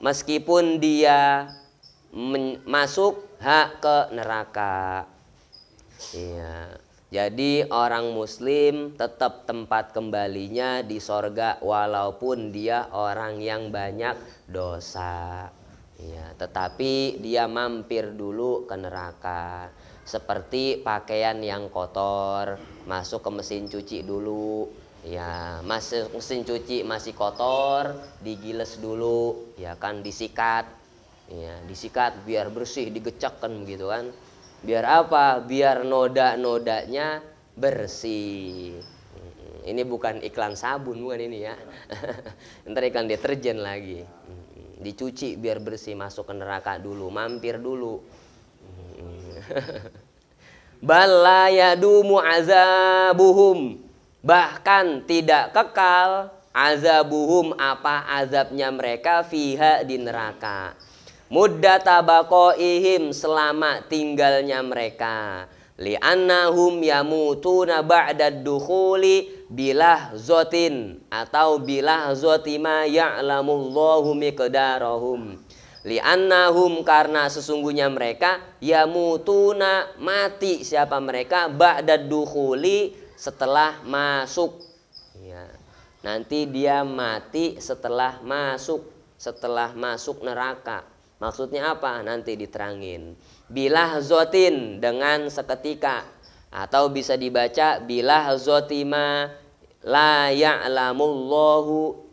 Speaker 1: meskipun dia masuk ke neraka. Ya, jadi orang muslim tetap tempat kembalinya di sorga walaupun dia orang yang banyak dosa. Ya, tetapi dia mampir dulu ke neraka. Seperti pakaian yang kotor, masuk ke mesin cuci dulu, ya, masuk mesin cuci masih kotor, digiles dulu, ya kan, disikat, ya, disikat biar bersih, digecek kan begitu kan, biar apa? Biar noda-nodanya bersih. Ini bukan iklan sabun, bukan ini ya. Ntar iklan deterjen lagi. Dicuci biar bersih, masuk ke neraka dulu, mampir dulu. Bala yadumu azabuhum, bahkan tidak kekal azabuhum, apa azabnya mereka, fiha, di neraka, muddata baqaihim, selama tinggalnya mereka, li'annahum yamutuna ba'da dukhuli bilahzotin atau bilahzotima ya'lamullahu miqdarahum. Li'annahum, karena sesungguhnya mereka, yamutuna, mati siapa mereka, ba'da dukhuli, setelah masuk, ya, nanti dia mati setelah masuk neraka. Maksudnya apa? Nanti diterangin. Bilahzotin, dengan seketika, atau bisa dibaca bilahzotima la ya'lamullahu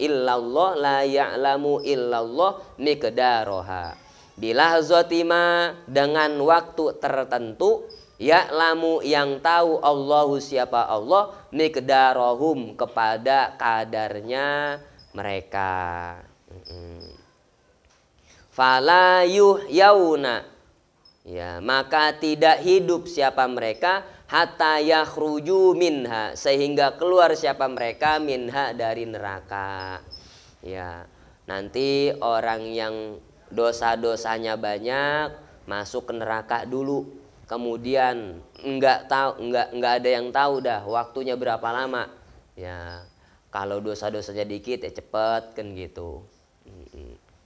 Speaker 1: illallah, la ya'lamu illallah miqdaroha. Bilahzotima, dengan waktu tertentu, ya'lamu, yang tahu, Allahu, siapa Allah, miqdarohum, kepada kadarnya mereka. Fala yuhyauna, ya, maka tidak hidup siapa mereka, hatta yakhruju minha, sehingga keluar siapa mereka, minha, dari neraka. Ya, nanti orang yang dosa-dosanya banyak masuk ke neraka dulu, kemudian enggak ada yang tahu dah waktunya berapa lama. Ya, kalau dosa-dosanya dikit ya cepet kan gitu.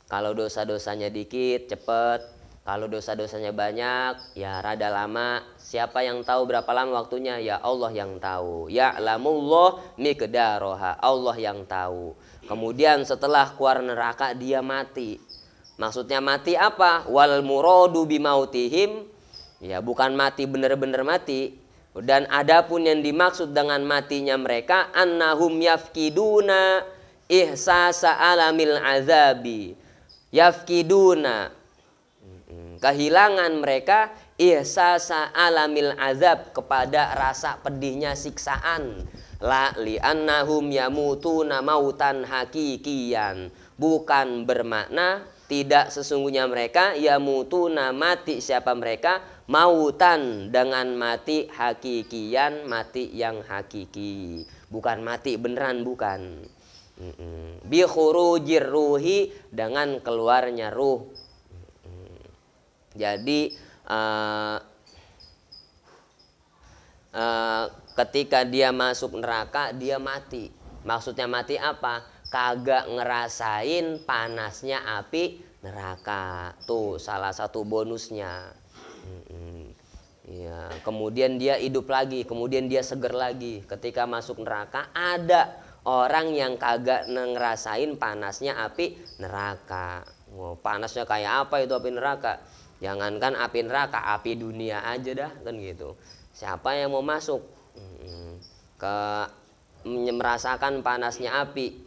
Speaker 1: Kalau dosa-dosanya dikit cepet, kalau dosa-dosanya banyak ya rada lama. Siapa yang tahu berapa lama waktunya? Ya Allah yang tahu. Ya'lamullah miqdaroha, Allah yang tahu. Kemudian setelah keluar neraka dia mati. Maksudnya mati apa? Wal muradu bimautihim, ya, bukan mati benar-benar mati. Dan adapun yang dimaksud dengan matinya mereka, annahum yafkiduna ihsasa alamil azabi. Yafkiduna, kehilangan mereka, ihsasa alamil azab, kepada rasa pedihnya siksaan. La li'annahum yamutuna mautan hakikiyan, bukan bermakna tidak sesungguhnya mereka yamutuna, mati siapa mereka, Mautan dengan mati hakikian, mati yang hakiki, bukan mati beneran, bukan. Bi khurujir ruhi, dengan keluarnya ruh. Jadi ketika dia masuk neraka dia mati. Maksudnya mati apa? Kagak ngerasain panasnya api neraka. Tuh salah satu bonusnya. Ya, kemudian dia hidup lagi, kemudian dia seger lagi. Ketika masuk neraka ada orang yang kagak ngerasain panasnya api neraka. Wow, panasnya kayak apa itu api neraka? Jangankan api neraka, api dunia aja dah kan gitu. Siapa yang mau masuk ke merasakan panasnya api?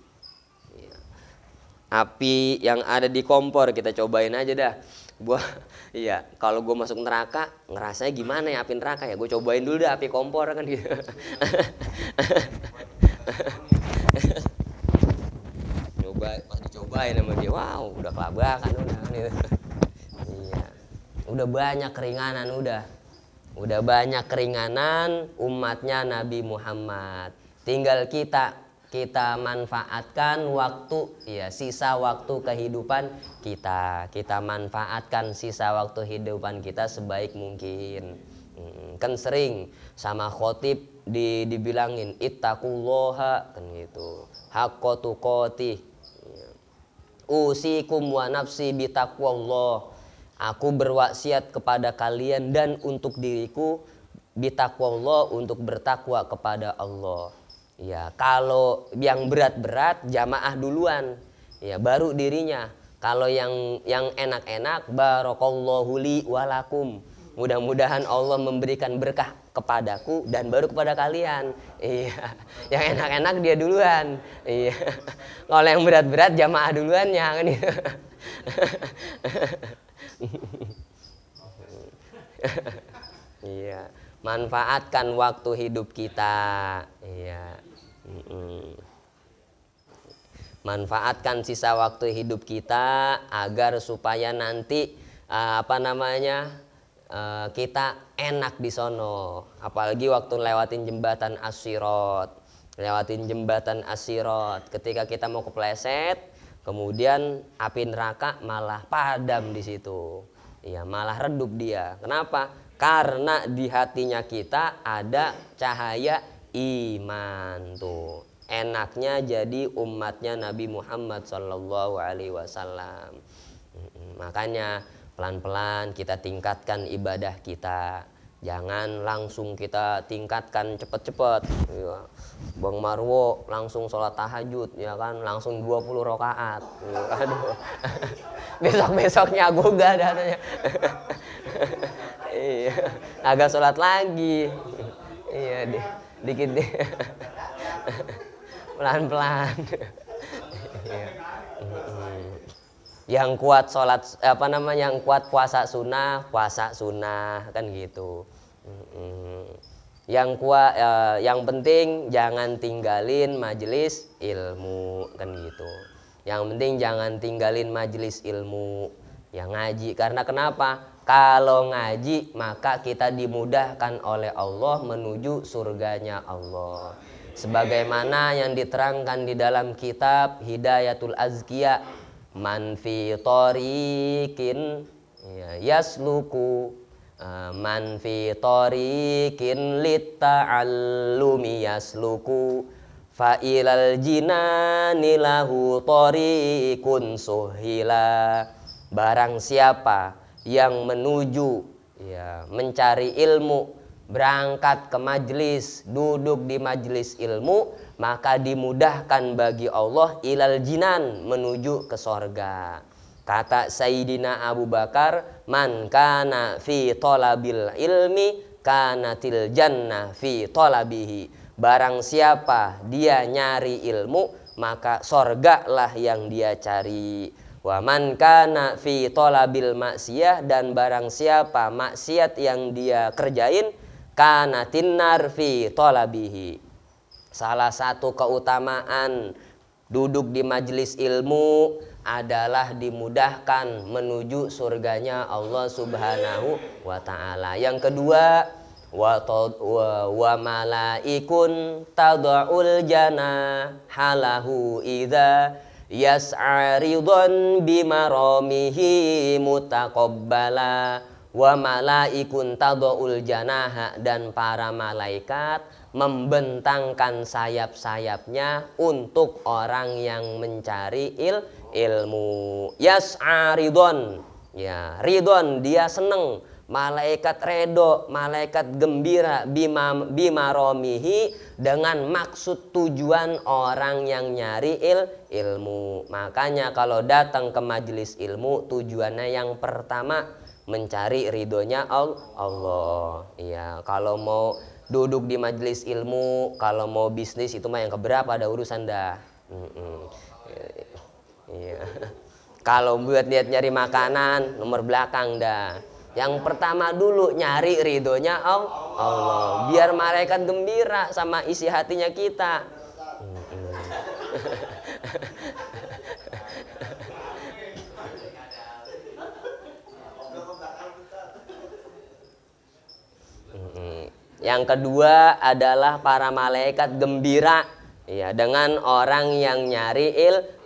Speaker 1: Api yang ada di kompor kita cobain aja dah. Iya, kalau gue masuk neraka ngerasanya gimana ya api neraka ya? Gue cobain dulu dah api kompor kan gitu. Pas dicobain sama dia, wow, udah kelabakan udah kan gitu. Iya. Udah banyak keringanan udah banyak keringanan umatnya Nabi Muhammad. Tinggal kita manfaatkan waktu, ya, sisa waktu kehidupan kita manfaatkan sisa waktu kehidupan kita sebaik mungkin. Kan sering sama khotib dibilangin ittaqullaha kan gitu, haqqa tuqatih, usikum wa nafsi bitaqwallah. Aku berwasiat kepada kalian dan untuk diriku bitaqwallah, untuk bertakwa kepada Allah. Ya, kalau yang berat-berat jamaah duluan, ya baru dirinya. Kalau yang enak-enak, barakallahu li walakum. Mudah-mudahan Allah memberikan berkah kepadaku dan baru kepada kalian. Iya, yang enak-enak dia duluan. Iya. Kalau yang berat-berat jamaah duluannya kan gitu. Iya, manfaatkan waktu hidup kita. Iya. Manfaatkan sisa waktu hidup kita agar supaya nanti kita enak di sono. Apalagi waktu lewatin jembatan As-Sirat. Ketika kita mau kepleset, kemudian api neraka malah padam di situ. Ya, malah redup dia. Kenapa? Karena di hatinya kita ada cahaya iman tuh. Enaknya jadi umatnya Nabi Muhammad sallallahu alaihi wasallam. Makanya pelan-pelan kita tingkatkan ibadah kita. Jangan langsung kita tingkatkan cepet-cepet. Ya. Bang Marwo langsung sholat tahajud, ya kan, langsung 20 rakaat. Ya, aduh. Besok-besoknya gue gak ada. Iya, agak sholat lagi. Iya, dikit deh. Pelan-pelan. Yang kuat sholat yang kuat puasa sunnah kan gitu. Yang kuat yang penting jangan tinggalin majelis ilmu kan gitu. Yang penting jangan tinggalin majelis ilmu yang ngaji. Karena kenapa? Kalau ngaji maka kita dimudahkan oleh Allah menuju surganya Allah. Sebagaimana yang diterangkan di dalam kitab Hidayatul Azkiya, man fi tariqin yasluku man fi tariqin litta'allumi yasluku fa ilal jinani lahu tariqun suhila. Barang siapa yang menuju mencari ilmu, berangkat ke majelis, duduk di majelis ilmu, maka dimudahkan bagi Allah ilal jinan, menuju ke sorga. Kata Sayyidina Abu Bakar, man kana fi talabil ilmi kanatil jannah fi talabihi. Barang siapa dia nyari ilmu, maka sorga lah yang dia cari. Wa man kana fi talabil maksiyah, dan barang siapa maksiat yang dia kerjain, kanatin nar fi talabihi. Salah satu keutamaan Duduk di majelis ilmu adalah dimudahkan menuju surganya Allah Subhanahu wa ta'ala. Yang kedua, wa malaikun tad'ul janahalahu idza yas'a ridwan bimaramihi mutaqabbala. Wa malaikun tad'ul janaha, dan para malaikat membentangkan sayap-sayapnya untuk orang yang mencari ilmu. Yas'a ridwan, ya, ridwan dia seneng, malaikat redo, malaikat gembira, bimaromihi, dengan maksud tujuan orang yang nyari ilmu. Makanya kalau datang ke majelis ilmu, tujuannya yang pertama mencari ridhonya Allah. Ya, kalau mau duduk di majelis ilmu, kalau mau bisnis itu mah yang keberapa, ada urusan dah. Ya. Kalau buat niat nyari makanan, nomor belakang dah. Yang pertama dulu nyari ridhonya Allah, biar malaikat gembira sama isi hatinya kita. Yang kedua adalah para malaikat gembira, ya, dengan orang yang nyari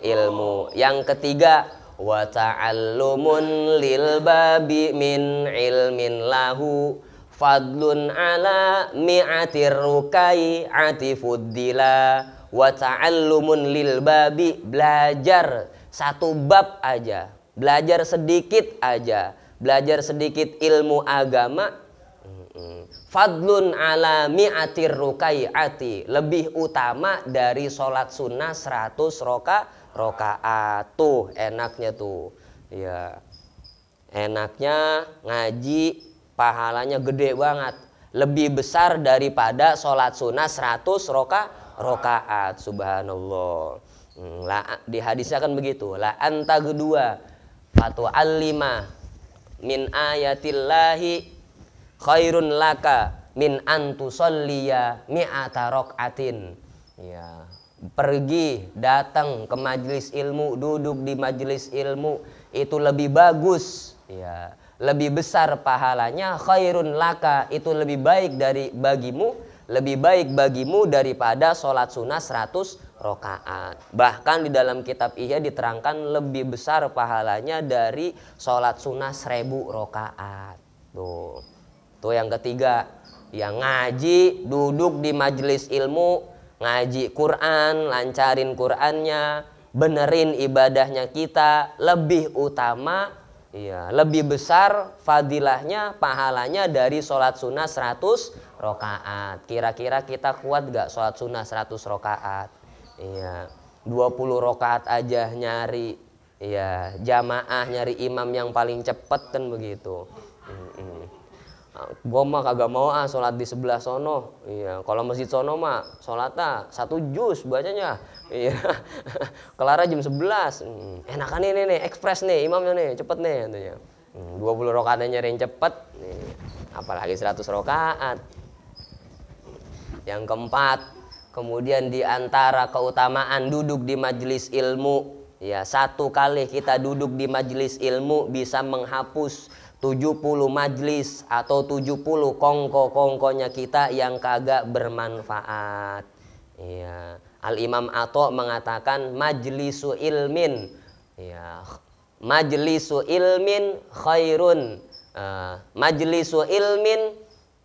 Speaker 1: ilmu. Yang ketiga, wa ta'allumun lil babi min ilmin lahu fadlun ala mi'atir rukai atifuddila. Wa ta'allumun lil babi, belajar satu bab aja, belajar sedikit aja, belajar sedikit ilmu agama. Fadlun ala mi'atir rukai'ati, lebih utama dari sholat sunnah 100 rakaat. Tuh enaknya tuh, ya, enaknya ngaji, pahalanya gede banget, lebih besar daripada sholat sunnah 100 rakaat. Subhanallah. Di hadisnya kan begitu, la anta kedua fatu alima min ayatillahi khairun laka min antusolliya mi'ata rok'atin. Ya, pergi datang ke majelis ilmu, duduk di majelis ilmu itu lebih bagus, ya, lebih besar pahalanya. Khairun laka, itu lebih baik lebih baik bagimu daripada sholat sunnah 100 rakaat. Bahkan di dalam kitab Ihya diterangkan lebih besar pahalanya dari sholat sunnah 1000 rakaat. Tuh yang ketiga, yang ngaji, duduk di majelis ilmu, ngaji Quran, lancarin Qurannya, benerin ibadahnya kita, lebih utama, ya, lebih besar fadilahnya, pahalanya dari sholat sunnah 100 rakaat. Kira-kira kita kuat gak sholat sunnah 100 rakaat? Iya, 20 rakaat aja nyari, ya, jamaah, nyari imam yang paling cepet kan begitu. Gua mah kagak mau sholat di sebelah sono. Iya, kalau masjid sono mah sholatnya 1 juz bacanya. Iya. Kelar jam 11. Enakan ini nih, ekspres nih imamnya nih, cepet nih katanya. 20 rakaatnya nyari yang cepet. Nih, apalagi 100 rakaat. Yang keempat, kemudian di antara keutamaan duduk di majelis ilmu, ya, 1 kali kita duduk di majelis ilmu bisa menghapus 70 majlis atau 70 kongko-kongkonya kita yang kagak bermanfaat. Ya. Al-Imam Atha mengatakan majlisu ilmin, ya, majlisu ilmin khairun, majlisu ilmin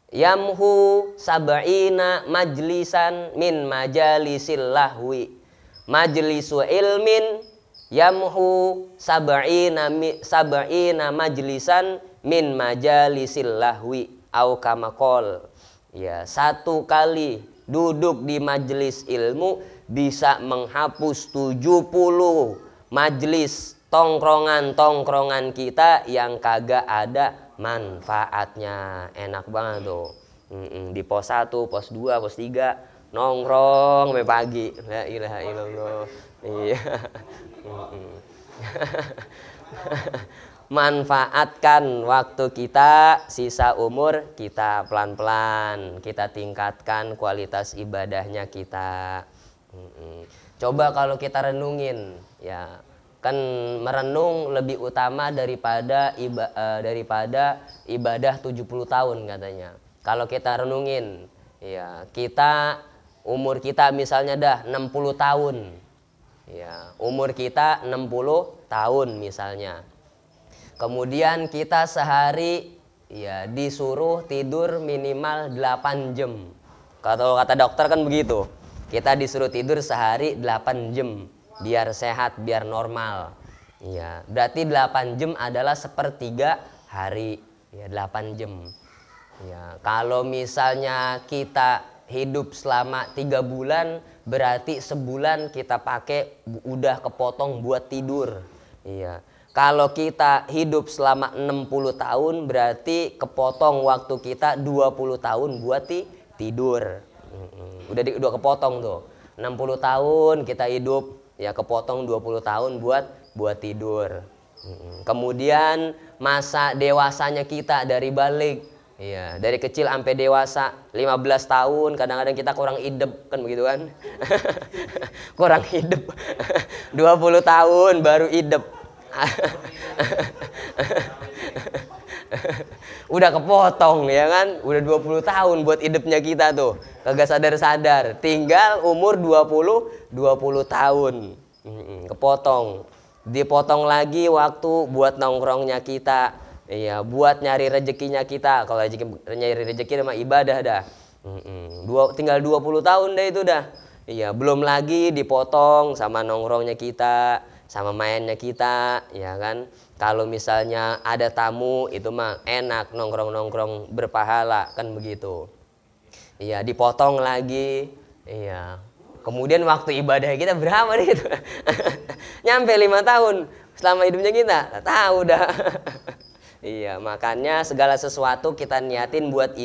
Speaker 1: yamhu sab'ina majlisan min majalisil lahwi. Majlisu ilmin yamhu sab'ina majlisan min majalisil lahwi au kama qol. Ya, 1 kali duduk di majelis ilmu bisa menghapus 70 majelis tongkrongan kita yang kagak ada manfaatnya. Enak banget tuh. Di pos 1, pos 2, pos 3 nongkrong sampai pagi. La ilaha illallah. Iya. Manfaatkan waktu kita, sisa umur kita pelan-pelan kita tingkatkan kualitas ibadahnya kita. Coba kalau kita renungin, ya kan merenung lebih utama daripada ibadah 70 tahun katanya. Kalau kita renungin, ya umur kita misalnya dah 60 tahun. Ya, umur kita 60 tahun misalnya. Kemudian kita sehari ya disuruh tidur minimal 8 jam. Kalau kata dokter kan begitu. Kita disuruh tidur sehari 8 jam biar sehat, biar normal. Ya, berarti 8 jam adalah sepertiga hari. Ya, 8 jam. Ya, kalau misalnya kita hidup selama 3 bulan, berarti sebulan kita pakai udah kepotong buat tidur. Iya. Kalau kita hidup selama 60 tahun, berarti kepotong waktu kita 20 tahun buat tidur. Udah kepotong tuh. 60 tahun kita hidup, ya kepotong 20 tahun buat tidur. Kemudian masa dewasanya kita dari balik, iya, dari kecil sampai dewasa 15 tahun, kadang-kadang kita kurang hidup kan begitu kan. Kurang hidup. 20 tahun baru hidup. Udah kepotong ya kan, udah 20 tahun buat hidupnya kita tuh. Kagak sadar-sadar, tinggal umur 20 tahun. Kepotong. Dipotong lagi waktu buat nongkrongnya kita. Iya, buat nyari rezekinya kita. Kalau nyari rezeki sama ibadah dah. Tinggal 20 tahun dah itu dah. Iya, belum lagi dipotong sama nongkrongnya kita, sama mainnya kita, ya kan. Kalau misalnya ada tamu itu mah enak nongkrong-nongkrong berpahala kan begitu. Iya, dipotong lagi. Iya. Kemudian waktu ibadah kita berapa nih itu? Nyampe 5 tahun selama hidupnya kita. Tahu dah. Iya, makanya segala sesuatu kita niatin buat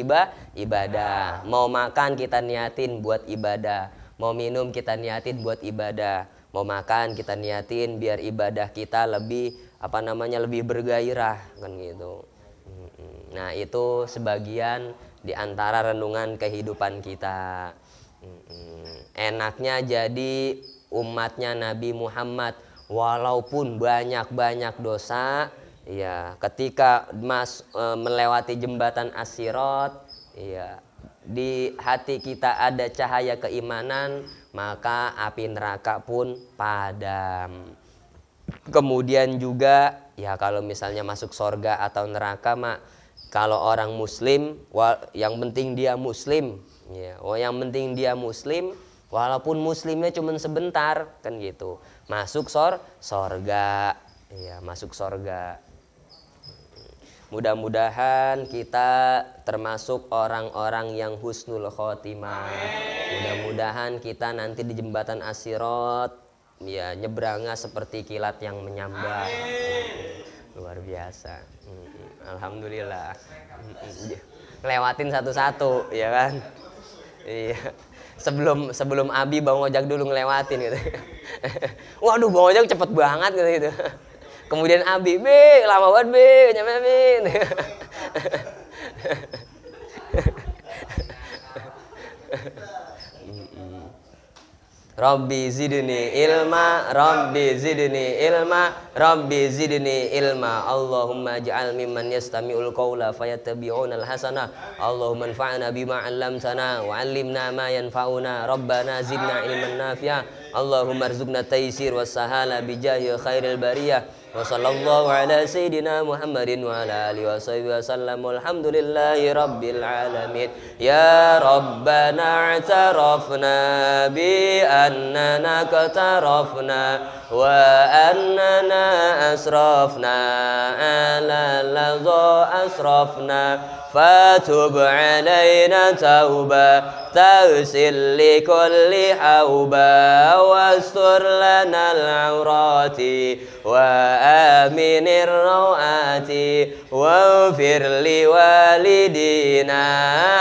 Speaker 1: ibadah. Mau makan kita niatin buat ibadah. Mau minum kita niatin buat ibadah. Mau makan kita niatin biar ibadah kita lebih lebih bergairah kan gitu. Nah, itu sebagian di antara renungan kehidupan kita. Enaknya jadi umatnya Nabi Muhammad walaupun banyak-banyak dosa, ya, ketika melewati jembatan As-Sirat, ya, di hati kita ada cahaya keimanan, maka api neraka pun padam. Kemudian juga ya kalau misalnya masuk surga atau neraka mak, kalau orang muslim yang penting dia muslim, ya, yang penting dia muslim, walaupun muslimnya cuma sebentar kan gitu, masuk surga, ya, masuk surga. Mudah-mudahan kita termasuk orang-orang yang husnul khotimah. Mudah-mudahan kita nanti di jembatan As-Sirat, ya, nyebrangnya seperti kilat yang menyambar. Luar biasa. Alhamdulillah. Lewatin satu-satu, ya kan? Iya. Sebelum Abi Bang Ojak dulu ngelewatin gitu. Waduh, Bang Ojak cepet banget gitu. Kemudian Abi, lama banget nyampe Rabbi zidni ilma, Rabbi zidni ilma, Rabbi zidni ilma. Allahumma ij'al mimman yastami'ul qawla fayattabi'una al-hasana. Allahumma anfa'na bima 'allamtana wa 'allimna ma yanfa'una. Rabbana zidna ilman nafi'a. Allahumma arzuqna taysir was sahala bijahi khairil bariyah. Wa sallallahu ala sayyidina Muhammadin wa ala alihi wa sahbihi wasallam. Walhamdulillahi rabbil alamin. Ya Rabbana i'tarafna bi annana qatarafna wa annana asrafna ala ladha asrafna fatub alaina tauba tagsil li kulli hauba wastur lana al-awrati wa aminir rawati waghfir li walidina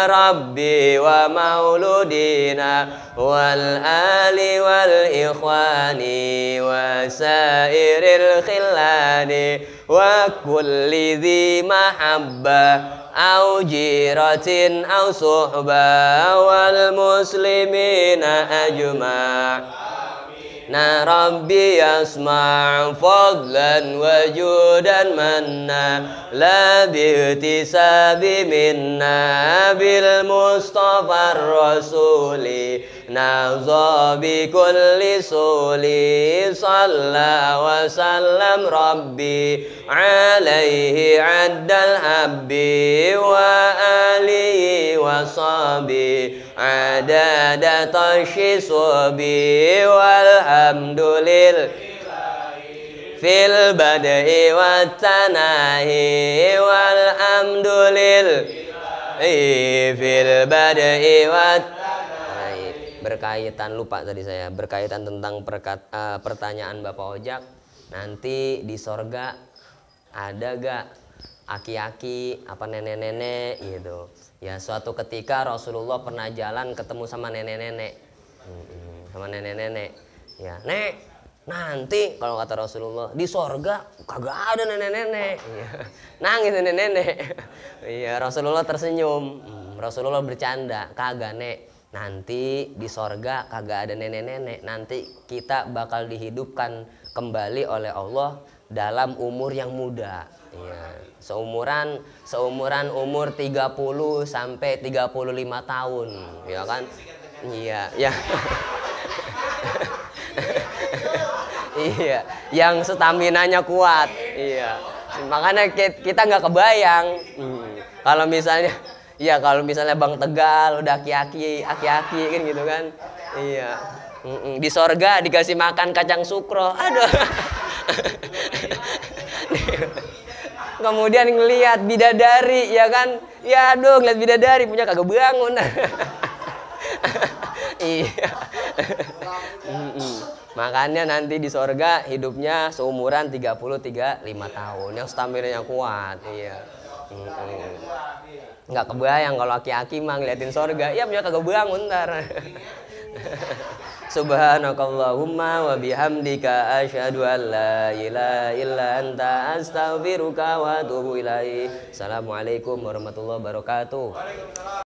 Speaker 1: rabbi wa mauludina wal ali wal ikhwani wa sairil khillani wa kulli dhi mahabbah au jiratin au suhbah wal muslimina ajma'. na rabbi yasma' fadlan wajudan manna la bi'tisabi minna bil mustafa rasuli naza bi kulli suli salla wa sallam rabbi alaihi addal habbi wa alihi wa sahbi adada tashi subi walhamdulillah fil badai wa tanahi walhamdulillah fil badai wa berkaitan, lupa tadi saya, berkaitan tentang pertanyaan Bapak Ojak, nanti di sorga ada gak aki-aki apa nenek-nenek gitu ya. Suatu ketika Rasulullah pernah jalan ketemu sama nenek-nenek, ya, nek, nanti kalau kata Rasulullah di sorga kagak ada nenek-nenek ya. Nangis nenek-nenek ya. Rasulullah tersenyum, Rasulullah bercanda, kagak nek, nanti di sorga kagak ada nenek-nenek, nanti kita bakal dihidupkan kembali oleh Allah dalam umur yang muda ya. Seumuran umur 30 sampai 35 tahun ya kan. Iya ya. Iya, yang staminanya kuat. Iya. Makanya kita nggak kebayang kalau misalnya iya, kalau misalnya Bang Tegal udah aki-aki kan gitu kan. Iya. Di sorga dikasih makan kacang sukro. Aduh. Kemudian ngelihat bidadari ya kan. Ya aduh, ngeliat bidadari punya kagak bangun. Iya. Makanya nanti di sorga hidupnya seumuran 30-35 tahun, yang staminanya kuat. Iya. Nggak kebayang kalau aki-aki mah ngeliatin sorga, ya punya kagak bangun ntar. Subhanakallahumma wa bihamdika asyhadu an la ilaha illa anta astaghfiruka wa atubu ilaik. Assalamualaikum warahmatullahi wabarakatuh.